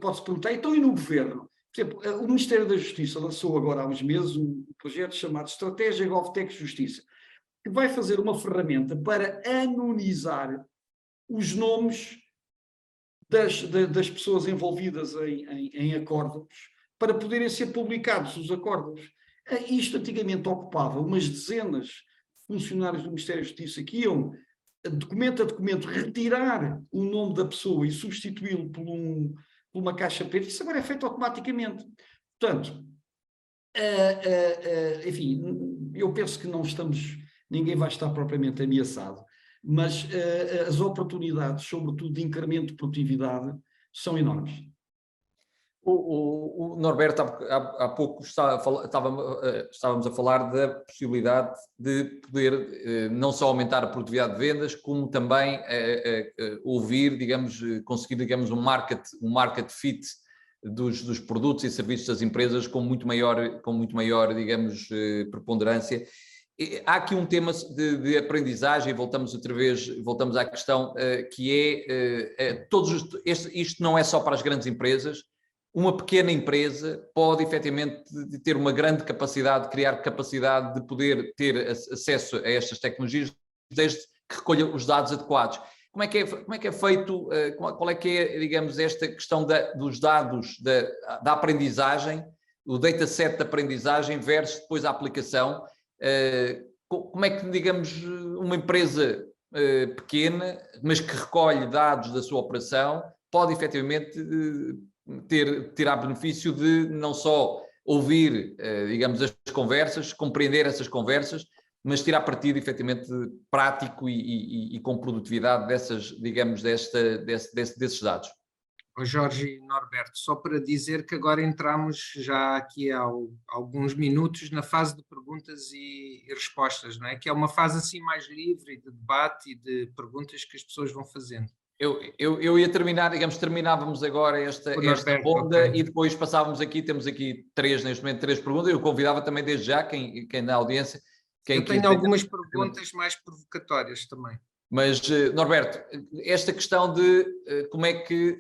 S4: pode-se perguntar, então e no governo? Por exemplo, o Ministério da Justiça lançou agora há uns meses um projeto chamado Estratégia GovTech Justiça, que vai fazer uma ferramenta para anonimizar os nomes das pessoas envolvidas em acórdãos, para poderem ser publicados os acórdãos. Isto antigamente ocupava umas dezenas de funcionários do Ministério da Justiça que iam, documento a documento, retirar o nome da pessoa e substituí-lo por uma caixa preta. Isso agora é feito automaticamente. Portanto, enfim, eu penso que ninguém vai estar propriamente ameaçado, mas as oportunidades, sobretudo de incremento de produtividade, são enormes.
S2: O Norberto, há pouco estávamos a falar da possibilidade de poder não só aumentar a produtividade de vendas, como também ouvir, digamos, conseguir, digamos, um market fit dos produtos e serviços das empresas com muito maior, digamos, preponderância. Há aqui um tema de aprendizagem, voltamos à questão que isto não é só para as grandes empresas. Uma pequena empresa pode efetivamente ter uma grande capacidade, criar capacidade de poder ter acesso a estas tecnologias desde que recolha os dados adequados. Como é que é feito, qual é que é, digamos, esta questão dos dados, da aprendizagem, o dataset de aprendizagem versus depois a aplicação? Como é que, digamos, uma empresa pequena, mas que recolhe dados da sua operação, pode efetivamente tirar benefício de não só ouvir, digamos, as conversas, compreender essas conversas, mas tirar partido efetivamente prático e com produtividade desses dados.
S1: Jorge e Norberto, só para dizer que agora entramos já aqui há alguns minutos na fase de perguntas e respostas, não é? Que é uma fase assim mais livre de debate e de perguntas que as pessoas vão fazendo.
S2: Eu ia terminar, digamos, terminávamos agora esta ronda, okay. E depois passávamos aqui, temos aqui neste momento três perguntas. Eu convidava também desde já quem na audiência.
S1: Eu tenho algumas perguntas mais provocatórias também.
S2: Mas, Norberto, esta questão de como é que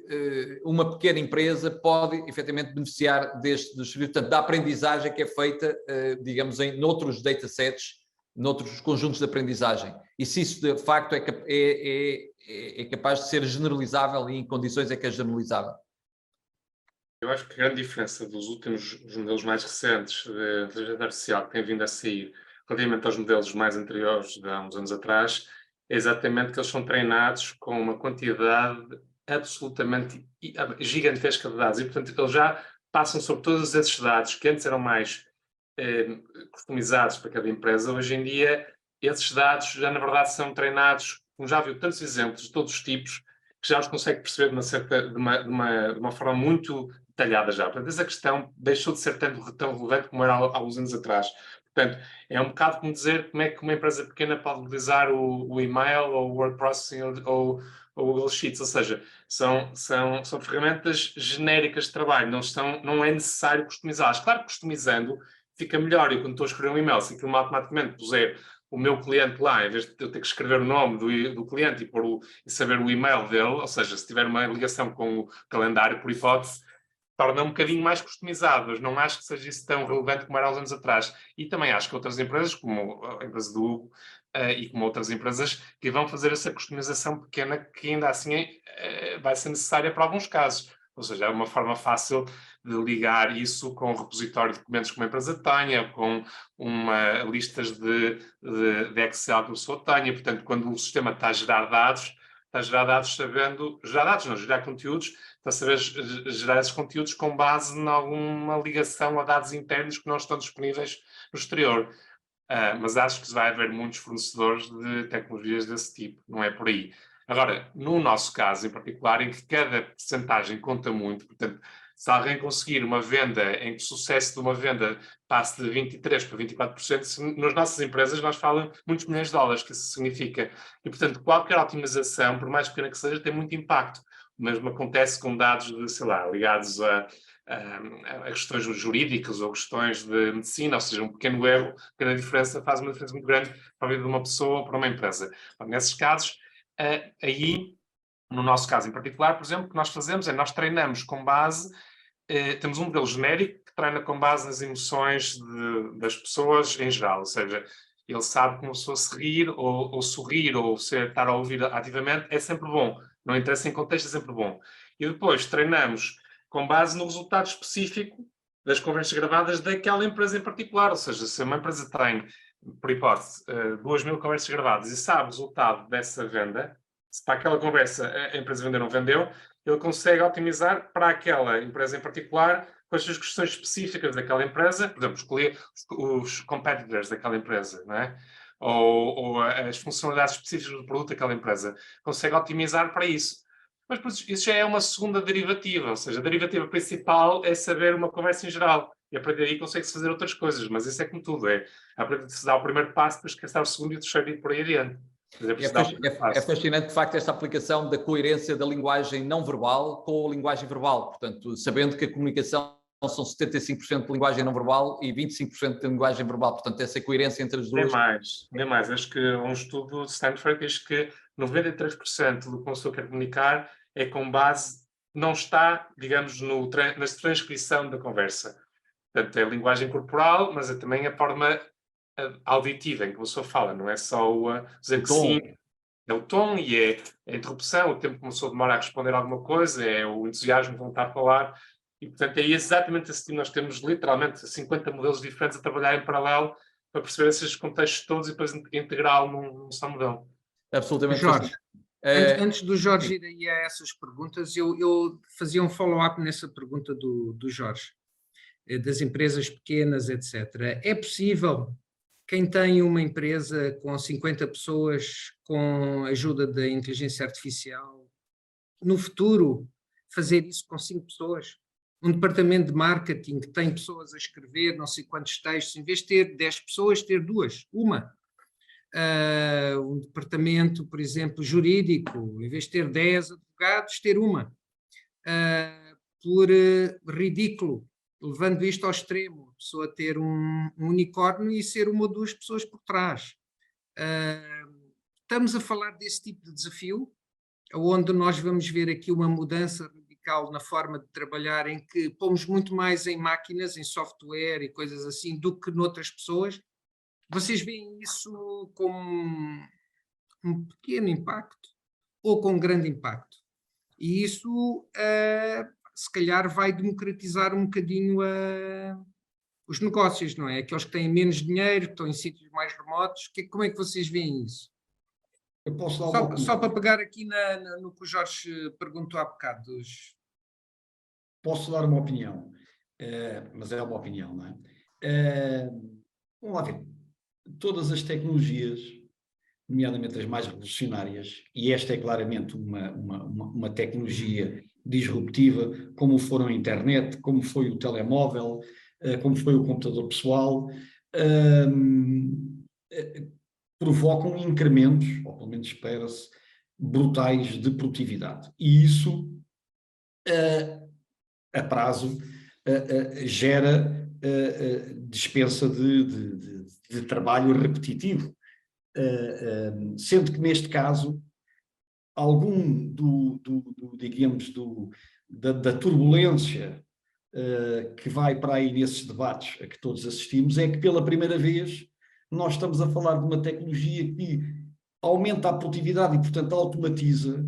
S2: uma pequena empresa pode efetivamente beneficiar dos serviços, portanto, da aprendizagem que é feita, digamos, noutros datasets, noutros conjuntos de aprendizagem. E se isso de facto é capaz de ser generalizável e em condições é que é generalizável?
S5: Eu acho que a grande diferença dos modelos mais recentes de inteligência artificial que têm vindo a sair relativamente aos modelos mais anteriores de há uns anos atrás é exatamente que eles são treinados com uma quantidade absolutamente gigantesca de dados e, portanto, eles já passam sobre todos esses dados que antes eram mais customizados para cada empresa. Hoje em dia, esses dados já, na verdade, são treinados, como já viu tantos exemplos de todos os tipos, que já os consegue perceber de uma forma muito detalhada já. Portanto, essa questão deixou de ser tão relevante como era há uns anos atrás. Portanto, é um bocado como dizer como é que uma empresa pequena pode utilizar o e-mail ou o word processing ou o Google Sheets, ou seja, são ferramentas genéricas de trabalho, não é necessário customizá-las. Claro que customizando fica melhor, e quando estou a escrever um e-mail, se aquilo automaticamente puser o meu cliente lá, em vez de eu ter que escrever o nome do cliente e saber o e-mail dele, ou seja, se tiver uma ligação com o calendário, por hipótese, torna um bocadinho mais customizado, mas não acho que seja isso tão relevante como era há uns anos atrás. E também acho que outras empresas, como a empresa do Hugo, e como outras empresas, que vão fazer essa customização pequena que ainda assim vai ser necessária para alguns casos. Ou seja, é uma forma fácil de ligar isso com o repositório de documentos que uma empresa tenha, com listas de Excel que a pessoa tenha. Portanto, quando o sistema está a gerar dados sabendo... Gerar conteúdos, está a saber gerar esses conteúdos com base em alguma ligação a dados internos que não estão disponíveis no exterior. Mas acho que vai haver muitos fornecedores de tecnologias desse tipo, não é por aí. Agora, no nosso caso em particular, em que cada percentagem conta muito, portanto, se alguém conseguir uma venda em que o sucesso de uma venda passe de 23% para 24%, nas nossas empresas nós falamos muitos milhões de dólares, que isso significa. E, portanto, qualquer otimização, por mais pequena que seja, tem muito impacto. O mesmo acontece com dados ligados a questões jurídicas ou questões de medicina, ou seja, um pequeno erro, pequena diferença, faz uma diferença muito grande para a vida de uma pessoa ou para uma empresa. Então, nesses casos, aí, no nosso caso em particular, por exemplo, o que nós fazemos é nós treinamos com base, temos um modelo genérico que treina com base nas emoções das pessoas em geral, ou seja, ele sabe que uma pessoa se rir ou sorrir ou estar a ouvir ativamente é sempre bom, não interessa em contexto, é sempre bom. E depois treinamos com base no resultado específico das conversas gravadas daquela empresa em particular, ou seja, se uma empresa tem, por hipótese, 2.000 conversas gravadas e sabe o resultado dessa venda, se para aquela conversa a empresa vendeu ou não vendeu, ele consegue otimizar para aquela empresa em particular com as suas questões específicas daquela empresa, por exemplo, escolher os competitors daquela empresa, não é? Ou as funcionalidades específicas do produto daquela empresa. Consegue otimizar para isso. Mas isso já é uma segunda derivativa, ou seja, a derivativa principal é saber uma conversa em geral. E a partir daí consegue-se fazer outras coisas, mas isso é como tudo, a partir de se dar o primeiro passo, depois quer dar o segundo e o terceiro e por aí adiante.
S2: É fascinante, de facto, esta aplicação da coerência da linguagem não verbal com a linguagem verbal. Portanto, sabendo que a comunicação são 75% de linguagem não verbal e 25% de linguagem verbal. Portanto, essa coerência entre as duas...
S5: Nem mais. Acho que um estudo de Stanford diz que 93% do que uma pessoa quer comunicar é com base, não está, digamos, na transcrição da conversa. Portanto, é a linguagem corporal, mas é também a forma auditiva em que a pessoa fala, não é só dizer que sim. É o tom e é a interrupção, o tempo que uma pessoa demora a responder alguma coisa, é o entusiasmo que está a falar. E, portanto, é exatamente assim. Nós temos literalmente 50 modelos diferentes a trabalhar em paralelo para perceber esses contextos todos e depois integrá-lo num só modelo.
S2: Absolutamente.
S1: Jorge, antes do Jorge ir aí a essas perguntas, eu fazia um follow-up nessa pergunta do Jorge, das empresas pequenas, etc. É possível quem tem uma empresa com 50 pessoas, com a ajuda da inteligência artificial, no futuro, fazer isso com 5 pessoas? Um departamento de marketing que tem pessoas a escrever não sei quantos textos, em vez de ter 10 pessoas, ter uma. Um departamento, por exemplo, jurídico, em vez de ter 10 advogados, ter uma. Por ridículo, levando isto ao extremo, a pessoa ter um unicórnio e ser uma ou duas pessoas por trás. Estamos a falar desse tipo de desafio, onde nós vamos ver aqui uma mudança radical na forma de trabalhar, em que pomos muito mais em máquinas, em software e coisas assim, do que noutras pessoas. Vocês veem isso com um pequeno impacto ou com um grande impacto? E isso, se calhar, vai democratizar um bocadinho os negócios, não é? Aqueles que têm menos dinheiro, que estão em sítios mais remotos. Como é que vocês veem isso?
S4: Eu posso dar uma opinião.
S1: Só para pegar aqui no que o Jorge perguntou há bocado.
S4: Posso dar uma opinião, mas é uma opinião, não é? Vamos lá ver. Todas as tecnologias, nomeadamente as mais revolucionárias, e esta é claramente uma tecnologia disruptiva, como foram a internet, como foi o telemóvel, como foi o computador pessoal, provocam incrementos, ou pelo menos espera-se, brutais de produtividade. E isso, a prazo, gera dispensa de trabalho repetitivo. Sendo que neste caso, algum da turbulência que vai para aí nesses debates a que todos assistimos, é que pela primeira vez nós estamos a falar de uma tecnologia que aumenta a produtividade e, portanto, automatiza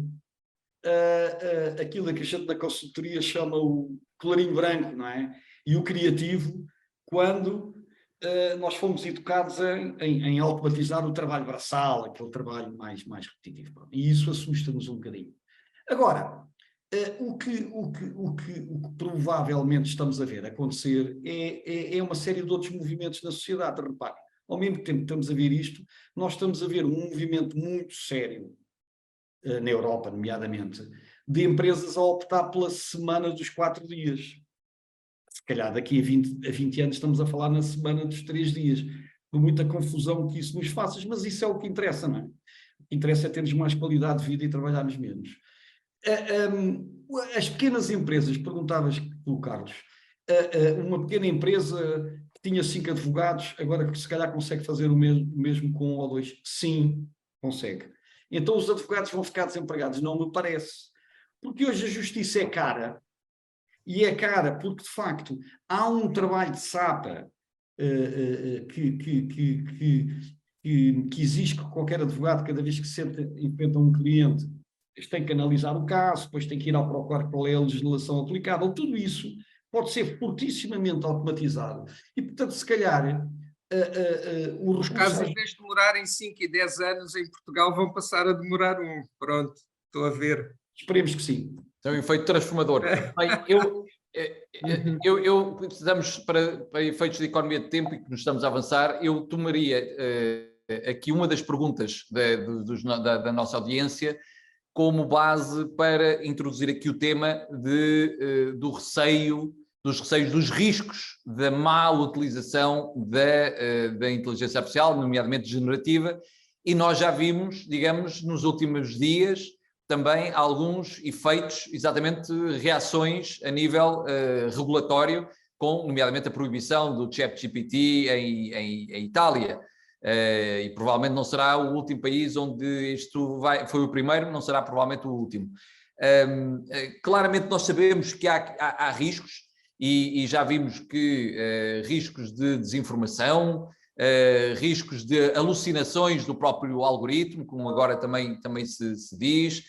S4: aquilo que a gente na consultoria chama o colarinho branco, não é? E o criativo, quando nós fomos educados em automatizar o trabalho braçal, aquele trabalho mais repetitivo. E isso assusta-nos um bocadinho. Agora, o que provavelmente estamos a ver acontecer é uma série de outros movimentos na sociedade. Repare, ao mesmo tempo que estamos a ver isto, nós estamos a ver um movimento muito sério na Europa, nomeadamente, de empresas a optar pela semana dos 4 dias. Se calhar daqui a 20 anos estamos a falar na semana dos 3 dias, por muita confusão que isso nos faça, mas isso é o que interessa, não é? O que interessa é termos mais qualidade de vida e trabalharmos menos. As pequenas empresas, perguntavas tu, Carlos, uma pequena empresa que tinha 5 advogados, agora se calhar consegue fazer o mesmo com 1 ou 2? Sim, consegue. Então os advogados vão ficar desempregados? Não me parece. Porque hoje a justiça é cara. E é cara porque, de facto, há um trabalho de sapa que exige que qualquer advogado, cada vez que se enfrenta um cliente, tem que analisar o caso, depois tem que ir ao procurar qual é a legislação aplicável. Tudo isso pode ser fortissimamente automatizado. E, portanto, se calhar...
S1: Os casos, em vez de demorarem 5 e 10 anos, em Portugal vão passar a demorar 1. Pronto, estou a ver.
S4: Esperemos que sim.
S2: É um efeito transformador. Bem, precisamos, para efeitos de economia de tempo e que nos estamos a avançar, eu tomaria aqui uma das perguntas da nossa audiência como base para introduzir aqui o tema dos receios, dos riscos da má utilização da inteligência artificial, nomeadamente generativa, e nós já vimos, digamos, nos últimos dias, também alguns efeitos, exatamente reações a nível regulatório, com, nomeadamente, a proibição do ChatGPT em Itália. E provavelmente não será o último país onde isto foi o primeiro, não será provavelmente o último. Claramente nós sabemos que há riscos, e já vimos que riscos de desinformação, riscos de alucinações do próprio algoritmo, como agora também se diz,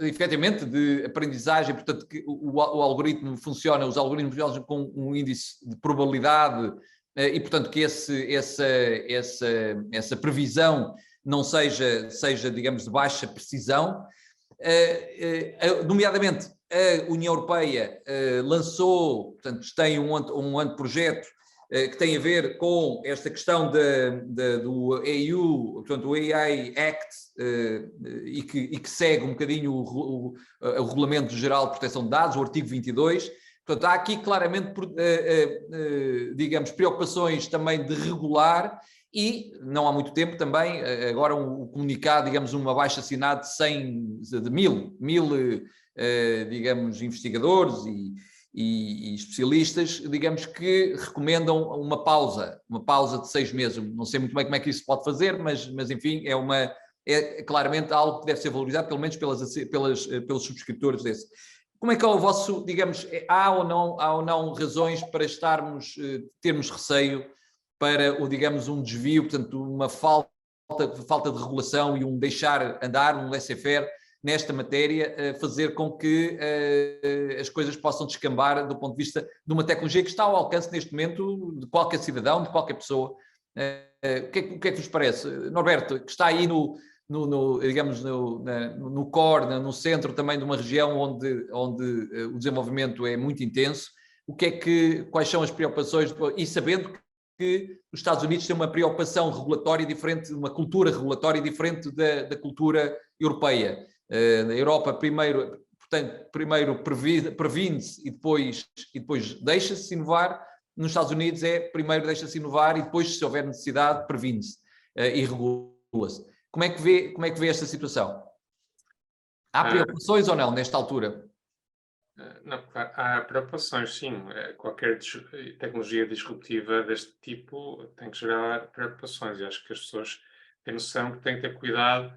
S2: efetivamente de aprendizagem, portanto que o algoritmo funciona, os algoritmos funcionam com um índice de probabilidade e portanto que essa previsão não seja, digamos, de baixa precisão, nomeadamente a União Europeia lançou, portanto tem um anteprojeto que tem a ver com esta questão do EU, portanto o AI Act, e que segue um bocadinho o Regulamento Geral de Proteção de Dados, o artigo 22. Portanto, há aqui claramente, digamos, preocupações também de regular e, não há muito tempo também, agora um comunicado, digamos, um abaixo-assinado de 1.000, digamos, investigadores e especialistas, digamos, que recomendam uma pausa de 6 meses. Não sei muito bem como é que isso pode fazer, mas enfim, é claramente algo que deve ser valorizado, pelo menos pelos subscritores desse. Como é que é o vosso, digamos, há ou não razões para termos receio para, digamos, um desvio, portanto, uma falta de regulação e um deixar andar, um laissez-faire nesta matéria, fazer com que as coisas possam descambar do ponto de vista de uma tecnologia que está ao alcance neste momento de qualquer cidadão, de qualquer pessoa, O que é que vos parece? Norberto, que está aí digamos, no core, no centro também de uma região onde o desenvolvimento é muito intenso, quais são as preocupações, e sabendo que os Estados Unidos têm uma preocupação regulatória diferente, uma cultura regulatória diferente da cultura europeia. Na Europa, primeiro previne-se e depois deixa-se inovar. Nos Estados Unidos primeiro deixa-se inovar e depois, se houver necessidade, previne-se e regula-se. Como é que vê esta situação? Há preocupações ou não nesta altura?
S5: Não, claro, há preocupações, sim. Qualquer tecnologia disruptiva deste tipo tem que gerar preocupações. E acho que as pessoas têm noção que têm que ter cuidado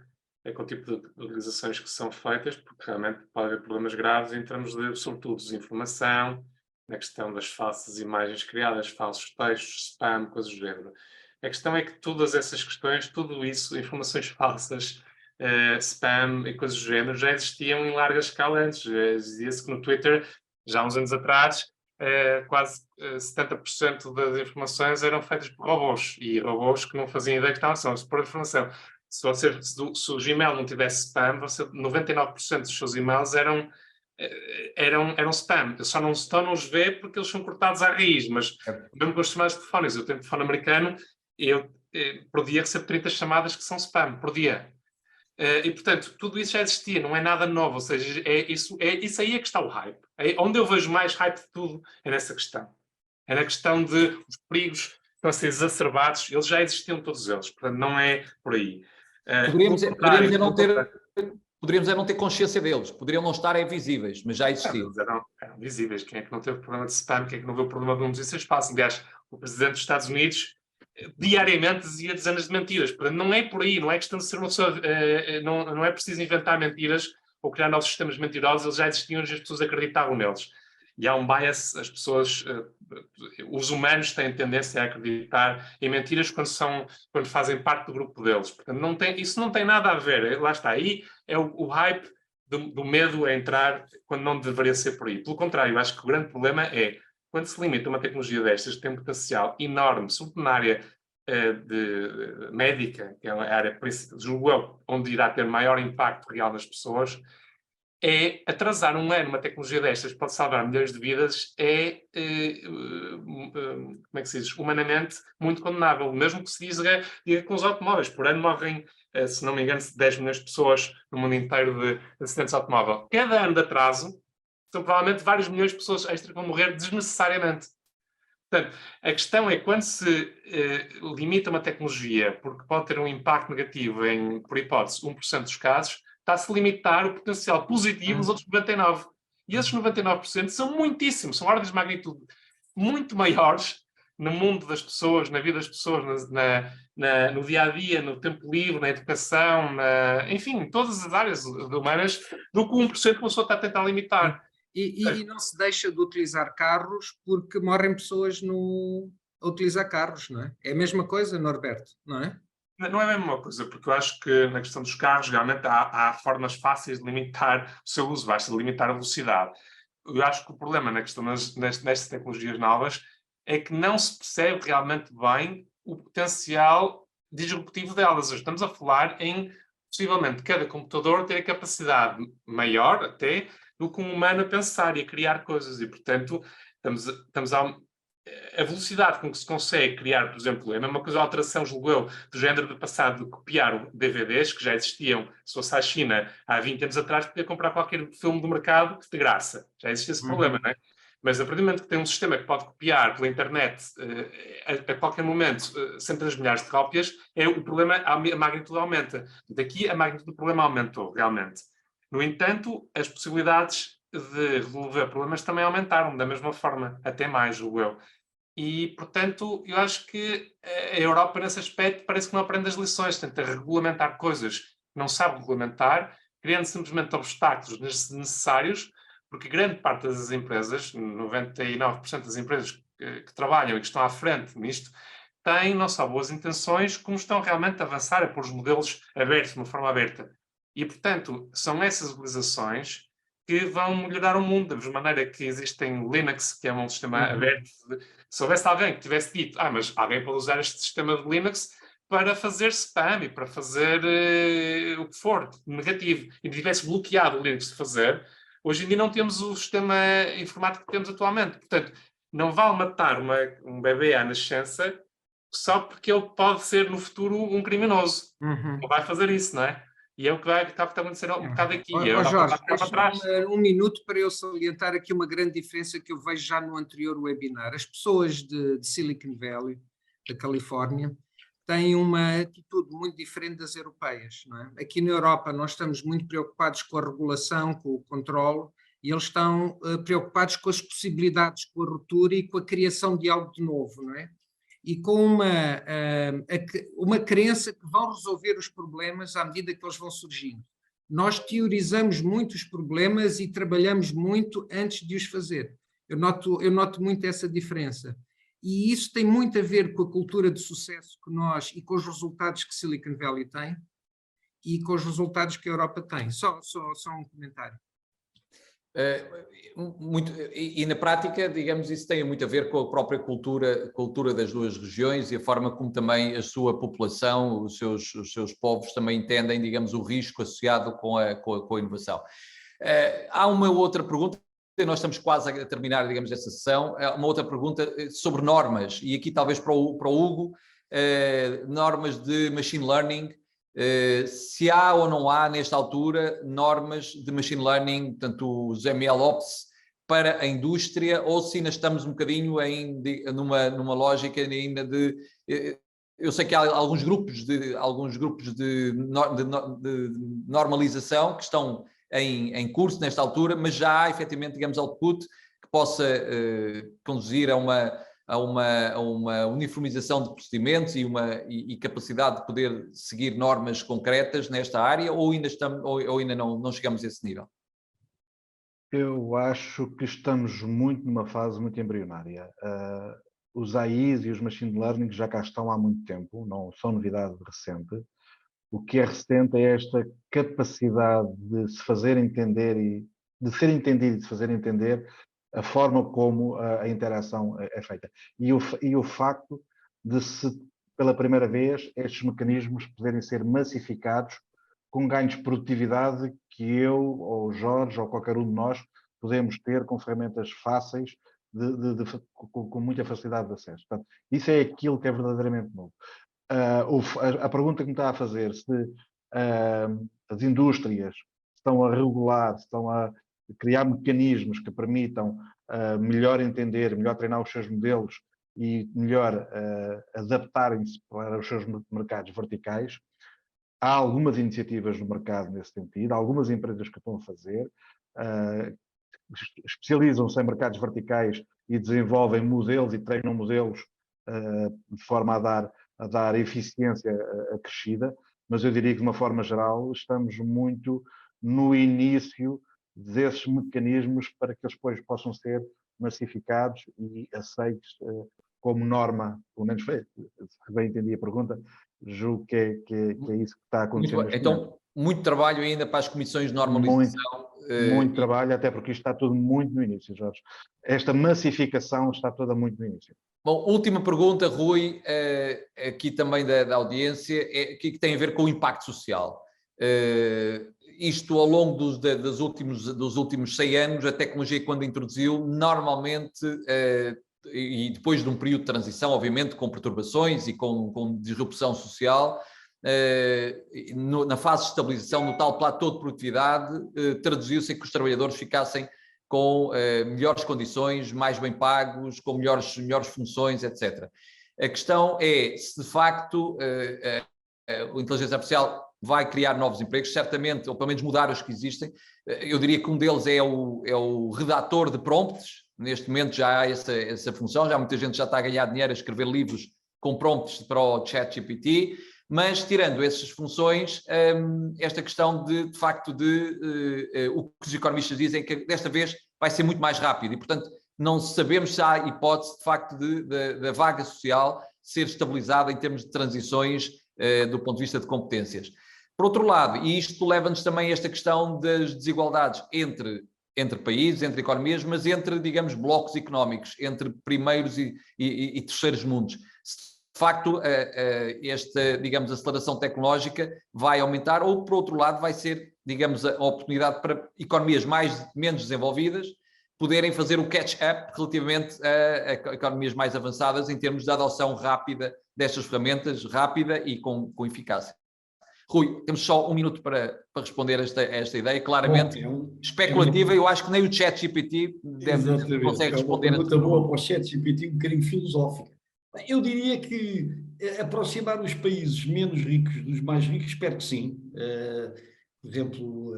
S5: com o tipo de utilizações que são feitas, porque realmente pode haver problemas graves em termos de, sobretudo, desinformação, na questão das falsas imagens criadas, falsos textos, spam, coisas do género. A questão é que todas essas questões, tudo isso, informações falsas, spam e coisas do género, já existiam em larga escala antes. Dizia-se que no Twitter, já há uns anos atrás, quase 70% das informações eram feitas por robôs, e robôs que não faziam ideia que estavam a expor informação. Se o Gmail não tivesse spam, 99% dos seus e-mails eram spam. Eles só não os vê porque eles são cortados à raiz, mas mesmo com as chamadas telefónicas, eu tenho telefone americano, eu por dia recebo 30 chamadas que são spam, por dia. E, portanto, tudo isso já existia, não é nada novo, ou seja, isso aí é que está o hype. Onde eu vejo mais hype de tudo é nessa questão. É na questão de os perigos que estão a ser exacerbados, eles já existiam todos eles, portanto, não é por aí.
S2: Poderíamos não ter consciência deles, poderiam não estar visíveis, mas já existiam.
S5: Eram visíveis. Quem é que não teve problema de spam? Quem é que não viu o problema de notícias falsas? Aliás, o presidente dos Estados Unidos diariamente dizia dezenas de mentiras. Portanto, não é por aí, não é questão de ser uma pessoa, não é preciso inventar mentiras ou criar novos sistemas mentirosos, eles já existiam e as pessoas acreditavam neles. E há um bias, as pessoas, os humanos têm tendência a acreditar em mentiras quando fazem parte do grupo deles. Portanto, isso não tem nada a ver. Lá está, aí é o hype do medo a entrar quando não deveria ser por aí. Pelo contrário, eu acho que o grande problema é quando se limita uma tecnologia destas, que tem um potencial enorme, sobretudo na área de médica, que é a área, julgo eu, onde irá ter maior impacto real nas pessoas, é atrasar um ano uma tecnologia destas que pode salvar milhões de vidas, como é que se diz, humanamente muito condenável. Mesmo que se diga com os automóveis. Por ano morrem, se não me engano, 10 milhões de pessoas no mundo inteiro de acidentes de automóvel. Cada ano de atraso, são provavelmente vários milhões de pessoas extra que vão morrer desnecessariamente. Portanto, a questão é quando se limita uma tecnologia, porque pode ter um impacto negativo por hipótese, 1% dos casos, está-se a limitar o potencial positivo dos outros 99%. E esses 99% são muitíssimos, são ordens de magnitude muito maiores no mundo das pessoas, na vida das pessoas, no dia-a-dia, no tempo livre, na educação, enfim, em todas as áreas humanas, do que 1% que uma pessoa está a tentar limitar.
S1: E não se deixa de utilizar carros porque morrem pessoas a utilizar carros, não é? É a mesma coisa, Norberto, não é?
S5: Não é a mesma coisa, porque eu acho que na questão dos carros, realmente há formas fáceis de limitar o seu uso, basta limitar a velocidade. Eu acho que o problema na questão nestas tecnologias novas é que não se percebe realmente bem o potencial disruptivo delas. Estamos a falar em, possivelmente, cada computador ter a capacidade maior, até, do que um humano a pensar e a criar coisas. E, portanto, estamos a velocidade com que se consegue criar, por exemplo, é a mesma coisa a alteração, julgo eu, do género do passado de copiar DVDs, que já existiam, se fosse à China há 20 anos atrás, podia comprar qualquer filme do mercado de graça. Já existia esse problema, não é? Mas a partir do momento que tem um sistema que pode copiar pela internet a qualquer momento centenas de milhares de cópias, o problema, a magnitude aumenta. Daqui a magnitude do problema aumentou, realmente. No entanto, as possibilidades de resolver problemas também aumentaram da mesma forma, até mais, julgo eu. E, portanto, eu acho que a Europa, nesse aspecto, parece que não aprende as lições, tenta regulamentar coisas que não sabe regulamentar, criando simplesmente obstáculos desnecessários, porque grande parte das empresas, 99% das empresas que trabalham e que estão à frente nisto, têm não só boas intenções, como estão realmente a avançar a pôr os modelos abertos, de uma forma aberta. E, portanto, são essas utilizações que vão melhorar o mundo, da mesma maneira que existem Linux, que é um sistema aberto. Se houvesse alguém que tivesse dito, mas alguém pode usar este sistema de Linux para fazer spam e para fazer o que for, negativo, e tivesse bloqueado o Linux de fazer, hoje em dia não temos o sistema informático que temos atualmente. Portanto, não vale matar um bebê à nascença só porque ele pode ser no futuro um criminoso. Não vai fazer isso, não é? E é o que está a acontecer um bocado aqui.
S1: Jorge, um minuto para eu salientar aqui uma grande diferença que eu vejo já no anterior webinar. As pessoas de Silicon Valley, da Califórnia, têm uma atitude muito diferente das europeias, não é? Aqui na Europa nós estamos muito preocupados com a regulação, com o controle, e eles estão preocupados com as possibilidades, com a ruptura e com a criação de algo de novo, não é? E com uma crença que vão resolver os problemas à medida que eles vão surgindo. Nós teorizamos muito os problemas e trabalhamos muito antes de os fazer. Eu noto muito essa diferença. E isso tem muito a ver com a cultura de sucesso que nós, e com os resultados que Silicon Valley tem, e com os resultados que a Europa tem. Só um comentário.
S2: E na prática, digamos, isso tem muito a ver com a própria cultura das duas regiões e a forma como também a sua população, os seus povos também entendem, digamos, o risco associado com a inovação. Há uma outra pergunta, nós estamos quase a terminar, digamos, essa sessão, uma outra pergunta sobre normas, e aqui talvez para o Hugo, normas de machine learning. Se há ou não há, nesta altura, normas de machine learning, portanto, os MLOps, para a indústria, ou se ainda estamos um bocadinho numa lógica ainda de... Eu sei que há alguns grupos de normalização que estão em curso nesta altura, mas já há, efetivamente, digamos, output que possa conduzir a uma uniformização de procedimentos e capacidade de poder seguir normas concretas nesta área, ou ainda não chegamos a esse nível?
S3: Eu acho que estamos muito numa fase muito embrionária. Os AIs e os machine learning já cá estão há muito tempo, não são novidade recente. O que é recente é esta capacidade de se fazer entender e de ser entendido e de se fazer entender a forma como a interação é feita. E o facto de pela primeira vez, estes mecanismos poderem ser massificados com ganhos de produtividade que eu, ou o Jorge, ou qualquer um de nós, podemos ter com ferramentas fáceis, com muita facilidade de acesso. Portanto, isso é aquilo que é verdadeiramente novo. A pergunta que me está a fazer, se as indústrias estão a regular, estão a criar mecanismos que permitam melhor entender, melhor treinar os seus modelos e melhor adaptarem-se para os seus mercados verticais. Há algumas iniciativas no mercado nesse sentido, há algumas empresas que estão a fazer, especializam-se em mercados verticais e desenvolvem modelos e treinam modelos de forma a dar eficiência acrescida, mas eu diria que de uma forma geral estamos muito no início desses mecanismos para que eles depois possam ser massificados e aceitos como norma, pelo menos se bem entendi a pergunta, julgo que é isso que está a acontecer.
S2: Então, muito trabalho ainda para as comissões de normalização.
S3: Muito trabalho, até porque isto está tudo muito no início, Jorge. Esta massificação está toda muito no início.
S2: Bom, última pergunta, Rui, aqui também da audiência, que tem a ver com o impacto social. Isto ao longo dos últimos 100 anos, a tecnologia quando introduziu, normalmente, e depois de um período de transição, obviamente, com perturbações e com disrupção social, na fase de estabilização, no tal platô de produtividade, traduziu-se em que os trabalhadores ficassem com melhores condições, mais bem pagos, com melhores funções, etc. A questão é se, de facto, a inteligência artificial vai criar novos empregos, certamente, ou pelo menos mudar os que existem. Eu diria que um deles é o redator de prompts. Neste momento já há essa função, já muita gente já está a ganhar dinheiro a escrever livros com prompts para o ChatGPT, mas tirando essas funções, esta questão de facto, o que os economistas dizem é que desta vez vai ser muito mais rápido e, portanto, não sabemos se há hipótese, de facto, da vaga social ser estabilizada em termos de transições do ponto de vista de competências. Por outro lado, e isto leva-nos também a esta questão das desigualdades entre entre países, entre economias, mas entre, digamos, blocos económicos, entre primeiros e terceiros mundos. De facto, esta, digamos, aceleração tecnológica vai aumentar, ou, por outro lado, vai ser, digamos, a oportunidade para economias menos desenvolvidas poderem fazer o catch-up relativamente a economias mais avançadas em termos de adoção rápida destas ferramentas, rápida e com eficácia. Rui, temos só um minuto para responder a esta ideia, claramente especulativa. Eu acho que nem o ChatGPT consegue responder.
S4: É uma pergunta boa para o ChatGPT, um bocadinho filosófica. Eu diria que aproximar os países menos ricos dos mais ricos, espero que sim. Por exemplo,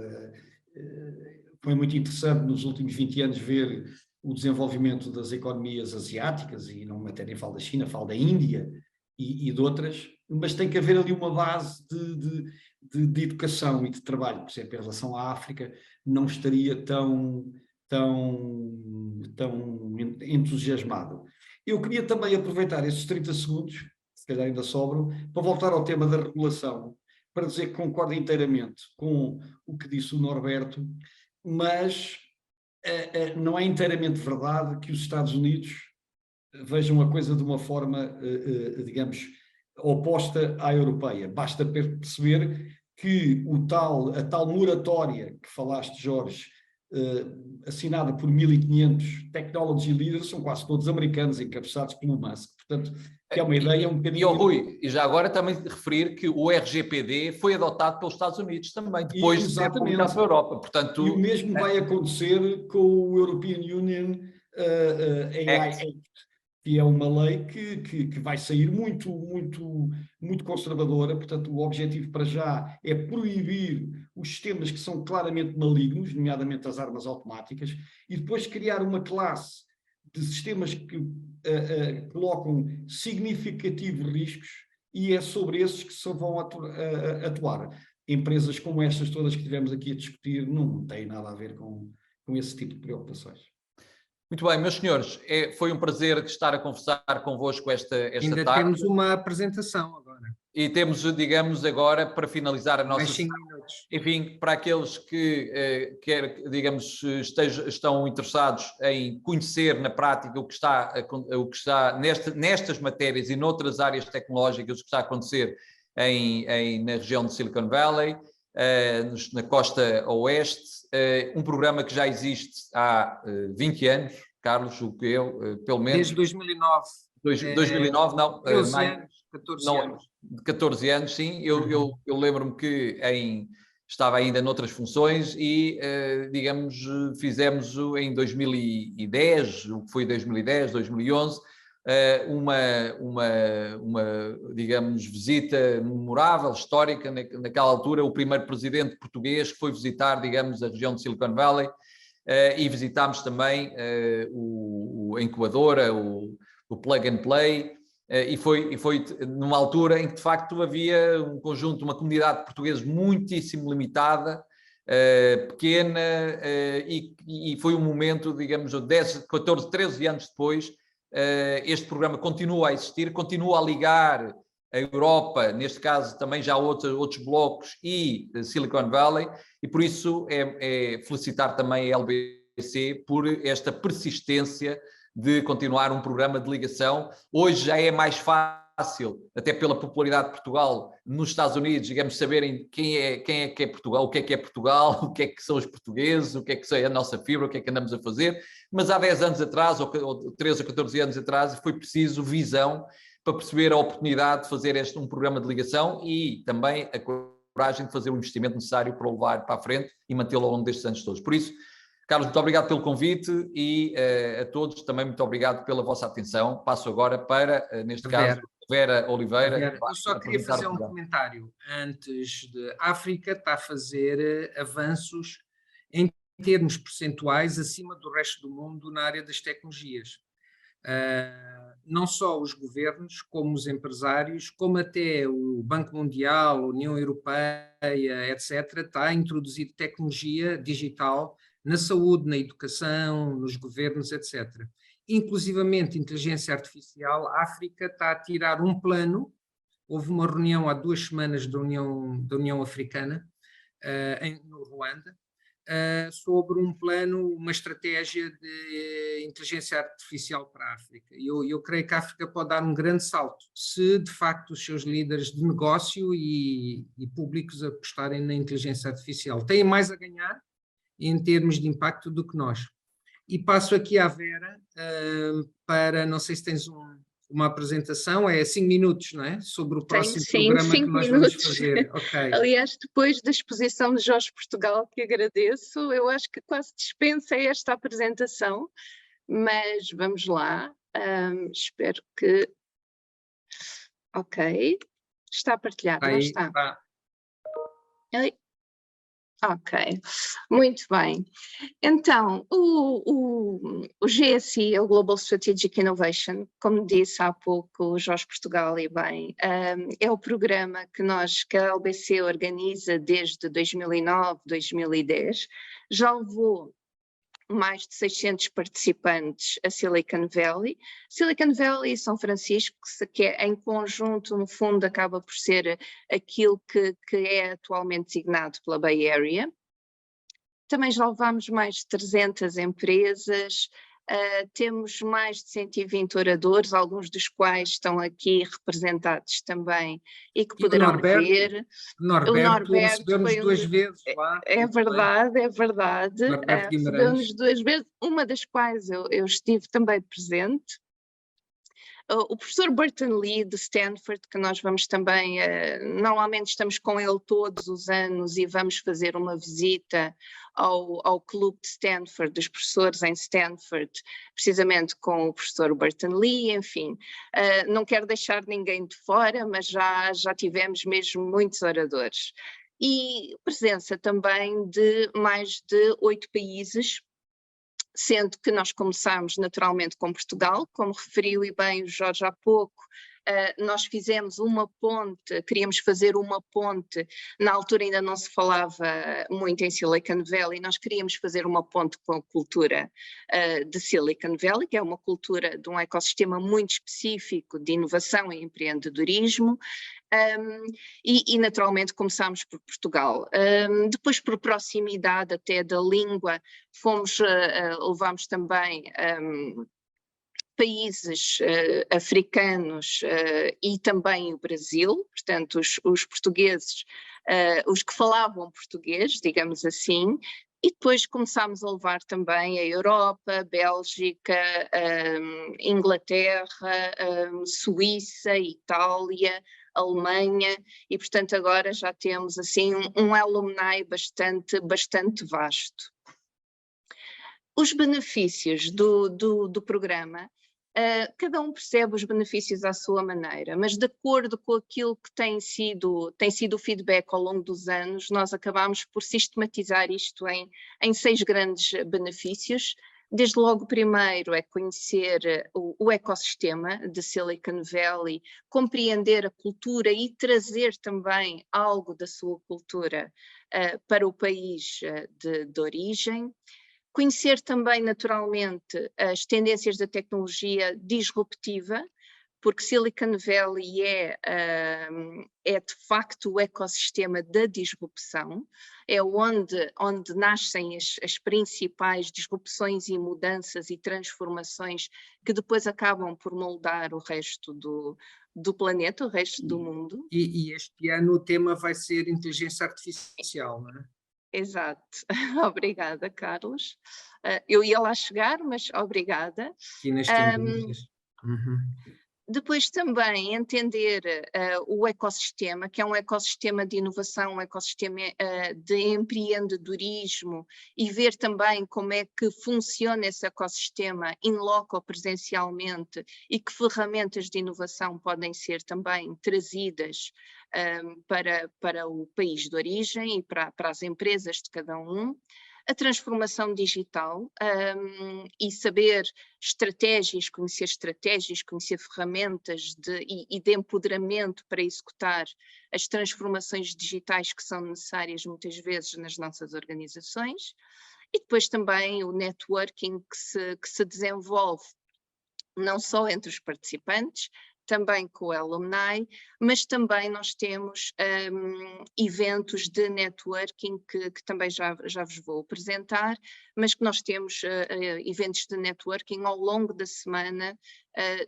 S4: foi muito interessante nos últimos 20 anos ver o desenvolvimento das economias asiáticas, e não meterem falo da China, falo da Índia e de outras, mas tem que haver ali uma base de educação e de trabalho. Por exemplo, em relação à África, não estaria tão entusiasmado. Eu queria também aproveitar esses 30 segundos, se calhar ainda sobram, para voltar ao tema da regulação, para dizer que concordo inteiramente com o que disse o Norberto, mas não é inteiramente verdade que os Estados Unidos vejam a coisa de uma forma, digamos, oposta à europeia. Basta perceber que a tal moratória que falaste, Jorge, assinada por 1.500 technology leaders, são quase todos americanos, encabeçados pelo Musk. Portanto, que é uma ideia um bocadinho...
S2: Rui, e já agora também referir que o RGPD foi adotado pelos Estados Unidos também, depois de ser publicado pela Europa. Portanto,
S4: e o mesmo vai acontecer com o European Union AI Act, que é uma lei que vai sair muito conservadora. Portanto, o objetivo para já é proibir os sistemas que são claramente malignos, nomeadamente as armas automáticas, e depois criar uma classe de sistemas que colocam significativos riscos, e é sobre esses que se vão atuar. Empresas como estas todas que tivemos aqui a discutir não têm nada a ver com esse tipo de preocupações.
S2: Muito bem, meus senhores, foi um prazer estar a conversar convosco esta
S1: Ainda
S2: tarde.
S1: Temos uma apresentação agora.
S2: E temos, digamos, agora, para finalizar a nossa...
S1: Mais 5 minutos.
S2: Enfim, para aqueles que, estão interessados em conhecer na prática o que está nestas matérias e noutras áreas tecnológicas, o que está a acontecer na região de Silicon Valley, na costa oeste, um programa que já existe há 20 anos, Carlos, o que eu, pelo menos...
S1: Desde 2009.
S2: 2009, não.
S1: 13 anos, 14 anos.
S2: De 14 anos, sim. Eu lembro-me que estava ainda noutras funções e, digamos, fizemos em 2010, o que foi 2010, 2011, digamos, visita memorável, histórica, naquela altura, o primeiro presidente português que foi visitar, digamos, a região de Silicon Valley, e visitámos também a incubadora, o Plug and Play, e foi numa altura em que, de facto, havia uma comunidade de portugueses muitíssimo limitada, pequena, e foi um momento, digamos, 10, 14, 13 anos depois, este programa continua a existir, continua a ligar a Europa, neste caso também já outros blocos, e Silicon Valley, e por isso é felicitar também a LBC por esta persistência de continuar um programa de ligação. Hoje já é mais fácil, até pela popularidade de Portugal nos Estados Unidos, digamos, saberem quem é que é Portugal, o que é Portugal, o que é que são os portugueses, o que é que é a nossa fibra, o que é que andamos a fazer. Mas há 10 anos atrás, ou 13 ou 14 anos atrás, foi preciso visão para perceber a oportunidade de fazer um programa de ligação e também a coragem de fazer o investimento necessário para o levar para a frente e mantê-lo ao longo destes anos todos. Por isso, Carlos, muito obrigado pelo convite e a todos também muito obrigado pela vossa atenção. Passo agora para, neste caso, Vera Oliveira.
S1: Eu só queria fazer um comentário. Antes de África está a fazer avanços em termos percentuais acima do resto do mundo na área das tecnologias. Não só os governos, como os empresários, como até o Banco Mundial, a União Europeia, etc., está a introduzir tecnologia digital na saúde, na educação, nos governos, etc. Inclusivamente, inteligência artificial, a África está a tirar um plano. Houve uma reunião há 2 semanas da União Africana, no Ruanda, sobre um plano, uma estratégia de inteligência artificial para a África. Eu creio que a África pode dar um grande salto se, de facto, os seus líderes de negócio e públicos apostarem na inteligência artificial. Têm mais a ganhar em termos de impacto do que nós. E passo aqui à Vera para, não sei se tens uma apresentação, é 5 minutos, não é? Sobre o próximo programa que nós vamos fazer. Okay.
S6: Aliás, depois da exposição de Jorge Portugal, que agradeço, eu acho que quase dispensa esta apresentação, mas vamos lá, espero que... Ok, está partilhado, não está?
S1: Tá.
S6: Ok, muito bem. Então, o GSI, o Global Strategic Innovation, como disse há pouco o Jorge Portugal e bem, é o programa que a LBC organiza desde 2009, 2010, já levou mais de 600 participantes a Silicon Valley. Silicon Valley e São Francisco, que é em conjunto, no fundo, acaba por ser aquilo que é atualmente designado pela Bay Area. Também já levamos mais de 300 empresas, temos mais de 120 oradores, alguns dos quais estão aqui representados também e que poderão ver.
S1: O Norberto recebeu-nos duas vezes lá.
S6: É verdade, é verdade.
S1: Recebeu-nos
S6: 2 vezes, uma das quais eu estive também presente. O professor Burton Lee de Stanford, que nós vamos também, normalmente estamos com ele todos os anos e vamos fazer uma visita ao clube de Stanford, dos professores em Stanford, precisamente com o professor Burton Lee, enfim. Não quero deixar ninguém de fora, mas já tivemos mesmo muitos oradores. E presença também de mais de 8 países, sendo que nós começámos naturalmente com Portugal, como referiu e bem o Jorge há pouco, nós fizemos uma ponte, queríamos fazer uma ponte, na altura ainda não se falava muito em Silicon Valley, nós queríamos fazer uma ponte com a cultura de Silicon Valley, que é uma cultura de um ecossistema muito específico de inovação e empreendedorismo, e naturalmente começámos por Portugal. Depois, por proximidade até da língua, levámos também países africanos e também o Brasil, portanto os portugueses, os que falavam português, digamos assim, e depois começámos a levar também a Europa, Bélgica, Inglaterra, Suíça, Itália, Alemanha, e portanto agora já temos assim um alumni bastante vasto. Os benefícios do programa, cada um percebe os benefícios à sua maneira, mas de acordo com aquilo que tem sido o feedback ao longo dos anos, nós acabamos por sistematizar isto em 6 grandes benefícios. Desde logo o primeiro é conhecer o ecossistema de Silicon Valley, compreender a cultura e trazer também algo da sua cultura para o país de origem. Conhecer também, naturalmente, as tendências da tecnologia disruptiva, porque Silicon Valley é de facto o ecossistema da disrupção, é onde nascem as principais disrupções e mudanças e transformações que depois acabam por moldar o resto do planeta, o resto do mundo.
S1: E este ano o tema vai ser inteligência artificial, não é?
S6: Exato, obrigada, Carlos. Eu ia lá chegar, mas obrigada.
S1: Aqui nas tendências.
S6: Depois também entender o ecossistema, que é um ecossistema de inovação, um ecossistema de empreendedorismo, e ver também como é que funciona esse ecossistema in loco, presencialmente, e que ferramentas de inovação podem ser também trazidas para o país de origem e para as empresas de cada um. A transformação digital e saber conhecer ferramentas e de empoderamento para executar as transformações digitais que são necessárias muitas vezes nas nossas organizações. E depois também o networking que se desenvolve não só entre os participantes, também com o Alumni, mas também nós temos eventos de networking que também já vos vou apresentar, mas que nós temos eventos de networking ao longo da semana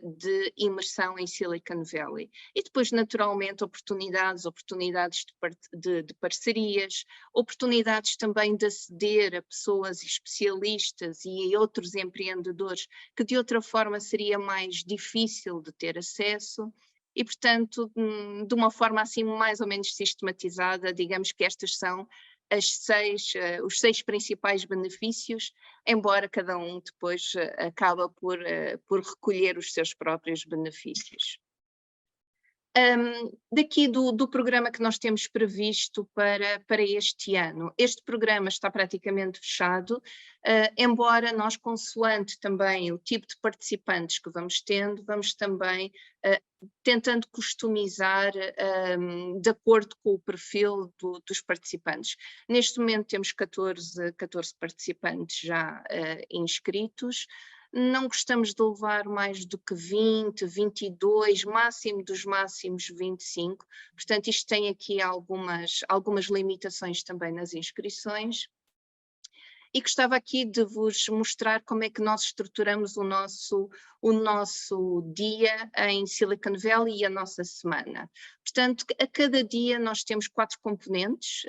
S6: de imersão em Silicon Valley. E depois, naturalmente, oportunidades de parcerias, oportunidades também de aceder a pessoas especialistas e a outros empreendedores que de outra forma seria mais difícil de ter acesso. E, portanto, de uma forma assim mais ou menos sistematizada, digamos que estas são os 6 principais benefícios, embora cada um depois acaba por recolher os seus próprios benefícios. Daqui do programa que nós temos previsto para este ano. Este programa está praticamente fechado, embora nós, consoante também o tipo de participantes que vamos tendo, vamos também tentando customizar de acordo com o perfil dos participantes. Neste momento temos 14 participantes já inscritos. Não gostamos de levar mais do que 20, 22, máximo dos máximos 25, portanto isto tem aqui algumas limitações também nas inscrições. E gostava aqui de vos mostrar como é que nós estruturamos o nosso dia em Silicon Valley e a nossa semana. Portanto, a cada dia nós temos 4 componentes.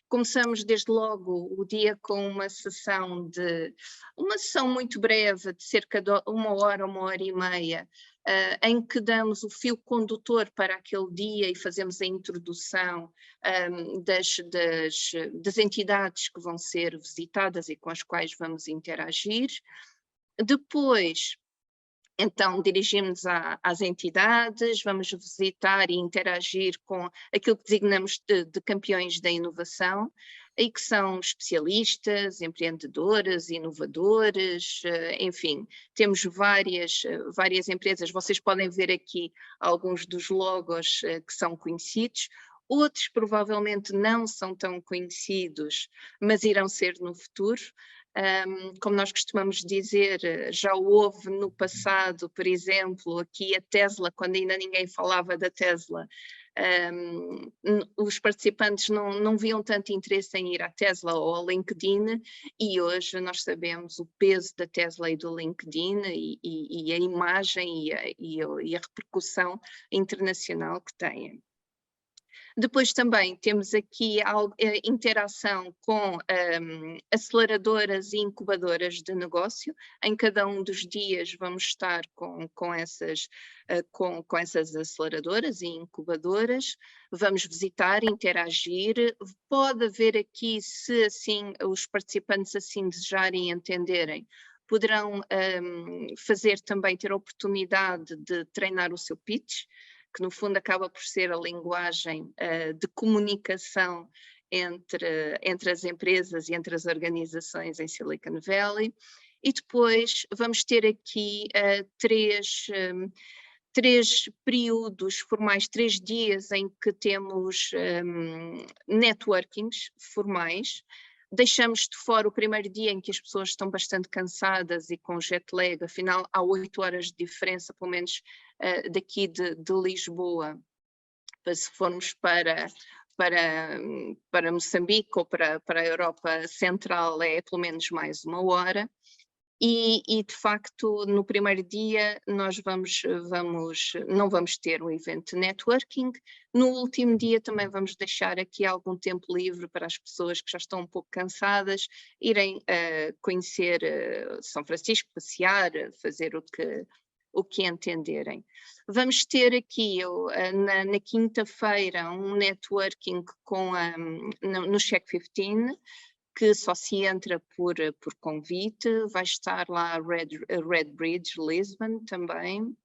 S6: Começamos desde logo o dia com uma sessão muito breve, de cerca de 1 hora, 1 hora e meia, em que damos o fio condutor para aquele dia e fazemos a introdução das entidades que vão ser visitadas e com as quais vamos interagir. Depois, então, dirigimos-nos às entidades, vamos visitar e interagir com aquilo que designamos de campeões da inovação, e que são especialistas, empreendedoras, inovadores, enfim, temos várias empresas. Vocês podem ver aqui alguns dos logos que são conhecidos, outros provavelmente não são tão conhecidos, mas irão ser no futuro. Como nós costumamos dizer, já houve no passado, por exemplo, aqui a Tesla, quando ainda ninguém falava da Tesla, os participantes não viam tanto interesse em ir à Tesla ou ao LinkedIn, e hoje nós sabemos o peso da Tesla e do LinkedIn e a imagem e a repercussão internacional que têm. Depois também temos aqui a interação com aceleradoras e incubadoras de negócio. Em cada um dos dias vamos estar com essas aceleradoras e incubadoras. Vamos visitar, interagir. Pode haver aqui, se assim os participantes assim desejarem e entenderem, poderão ter a oportunidade de treinar o seu pitch, que no fundo acaba por ser a linguagem de comunicação entre as empresas e entre as organizações em Silicon Valley. E depois vamos ter aqui 3 períodos formais, 3 dias em que temos networkings formais. Deixamos de fora o primeiro dia em que as pessoas estão bastante cansadas e com jet lag, afinal há 8 horas de diferença, pelo menos daqui de Lisboa, se formos para Moçambique ou para a Europa Central é pelo menos mais 1 hora. E de facto no primeiro dia nós não vamos ter um evento de networking. No último dia também vamos deixar aqui algum tempo livre para as pessoas que já estão um pouco cansadas irem conhecer São Francisco, passear, fazer o que entenderem. Vamos ter aqui na quinta-feira um networking no Check 15, que só se entra por convite. Vai estar lá a Red Bridge Lisbon também.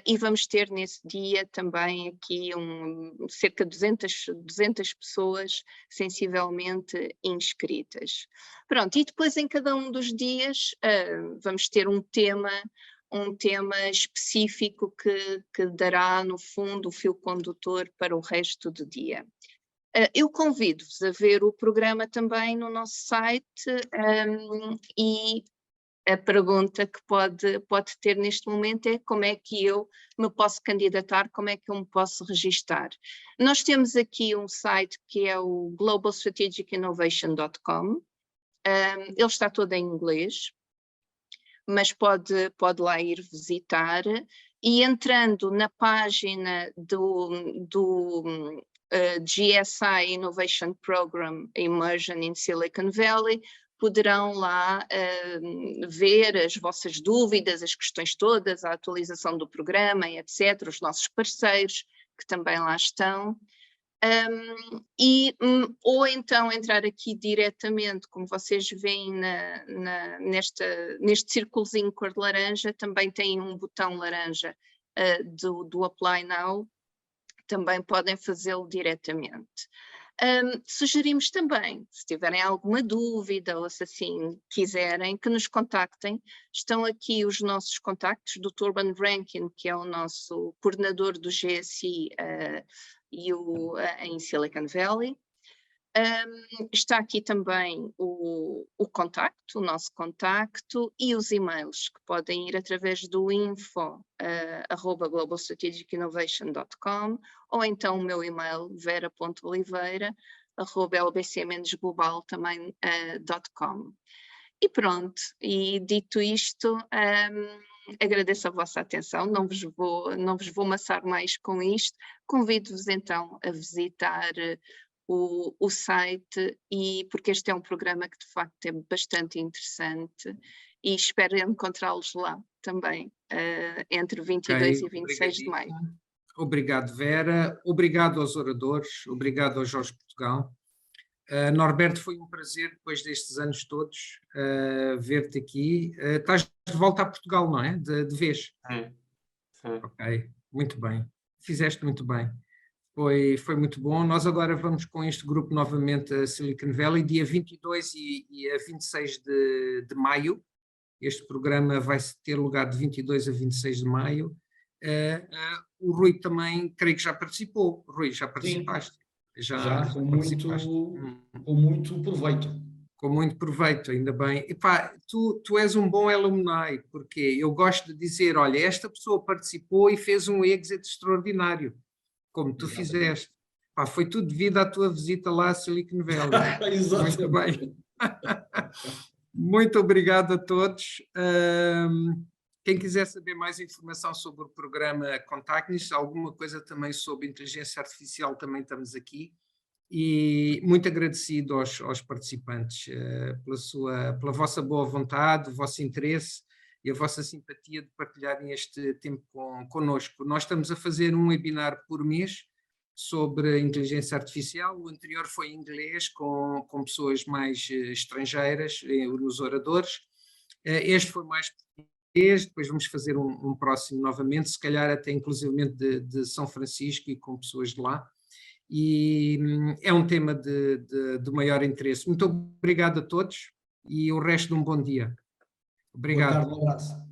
S6: E vamos ter nesse dia também aqui cerca de 200 pessoas sensivelmente inscritas. Pronto, e depois em cada um dos dias vamos ter um tema específico que dará no fundo o fio condutor para o resto do dia. Eu convido-vos a ver o programa também no nosso site e a pergunta que pode ter neste momento é como é que eu me posso candidatar, como é que eu me posso registar. Nós temos aqui um site que é o globalstrategicinnovation.com, ele está todo em inglês, mas pode lá ir visitar, e entrando na página do GSI Innovation Program Immersion in Silicon Valley, poderão lá ver as vossas dúvidas, as questões todas, a atualização do programa, etc., os nossos parceiros, que também lá estão. Ou então entrar aqui diretamente, como vocês veem neste círculozinho cor de laranja, também tem um botão laranja do Apply Now, também podem fazê-lo diretamente. Sugerimos também, se tiverem alguma dúvida ou se assim quiserem, que nos contactem. Estão aqui os nossos contactos do Urban Ranking, que é o nosso coordenador do GSI em Silicon Valley. Está aqui também o contacto, o nosso contacto, e os e-mails, que podem ir através do info@globalstrategicinnovation.com, ou então o meu e-mail vera.oliveira@lbcmendesglobal também.com. E pronto, e dito isto, agradeço a vossa atenção, não vos vou amassar mais com isto, convido-vos então a visitar o site, porque este é um programa que de facto é bastante interessante, e espero encontrá-los lá também, entre 22 e 26 de maio.
S1: Obrigado, Vera, obrigado aos oradores, obrigado ao Jorge Portugal. Norberto, foi um prazer, depois destes anos todos, ver-te aqui. Estás de volta a Portugal, não é? De vez?
S5: Sim.
S1: Ok, muito bem. Fizeste muito bem. Foi muito bom. Nós agora vamos com este grupo novamente a Silicon Valley, dia 22 e a 26 de maio. Este programa vai ter lugar de 22 a 26 de maio. O Rui também, creio que já participou. Rui, já participaste?
S4: Já com muito proveito.
S1: Com muito proveito, ainda bem. Epá, tu és um bom alumni, porque eu gosto de dizer, olha, esta pessoa participou e fez um exit extraordinário, como tu fizeste. Pá, foi tudo devido à tua visita lá a Silicon Valley. Muito bem. Muito obrigado a todos. Quem quiser saber mais informação sobre o programa, contacte-nos. Alguma coisa também sobre inteligência artificial, também estamos aqui. E muito agradecido aos participantes pela vossa boa vontade, o vosso interesse e a vossa simpatia de partilharem este tempo connosco. Nós estamos a fazer um webinar por mês sobre inteligência artificial. O anterior foi em inglês, com pessoas mais estrangeiras, os oradores. Este foi mais português, depois vamos fazer um próximo novamente, se calhar até inclusivamente de São Francisco e com pessoas de lá. E é um tema de maior interesse. Muito obrigado a todos e o resto de um bom dia. Obrigado.
S4: Boa tarde, um abraço.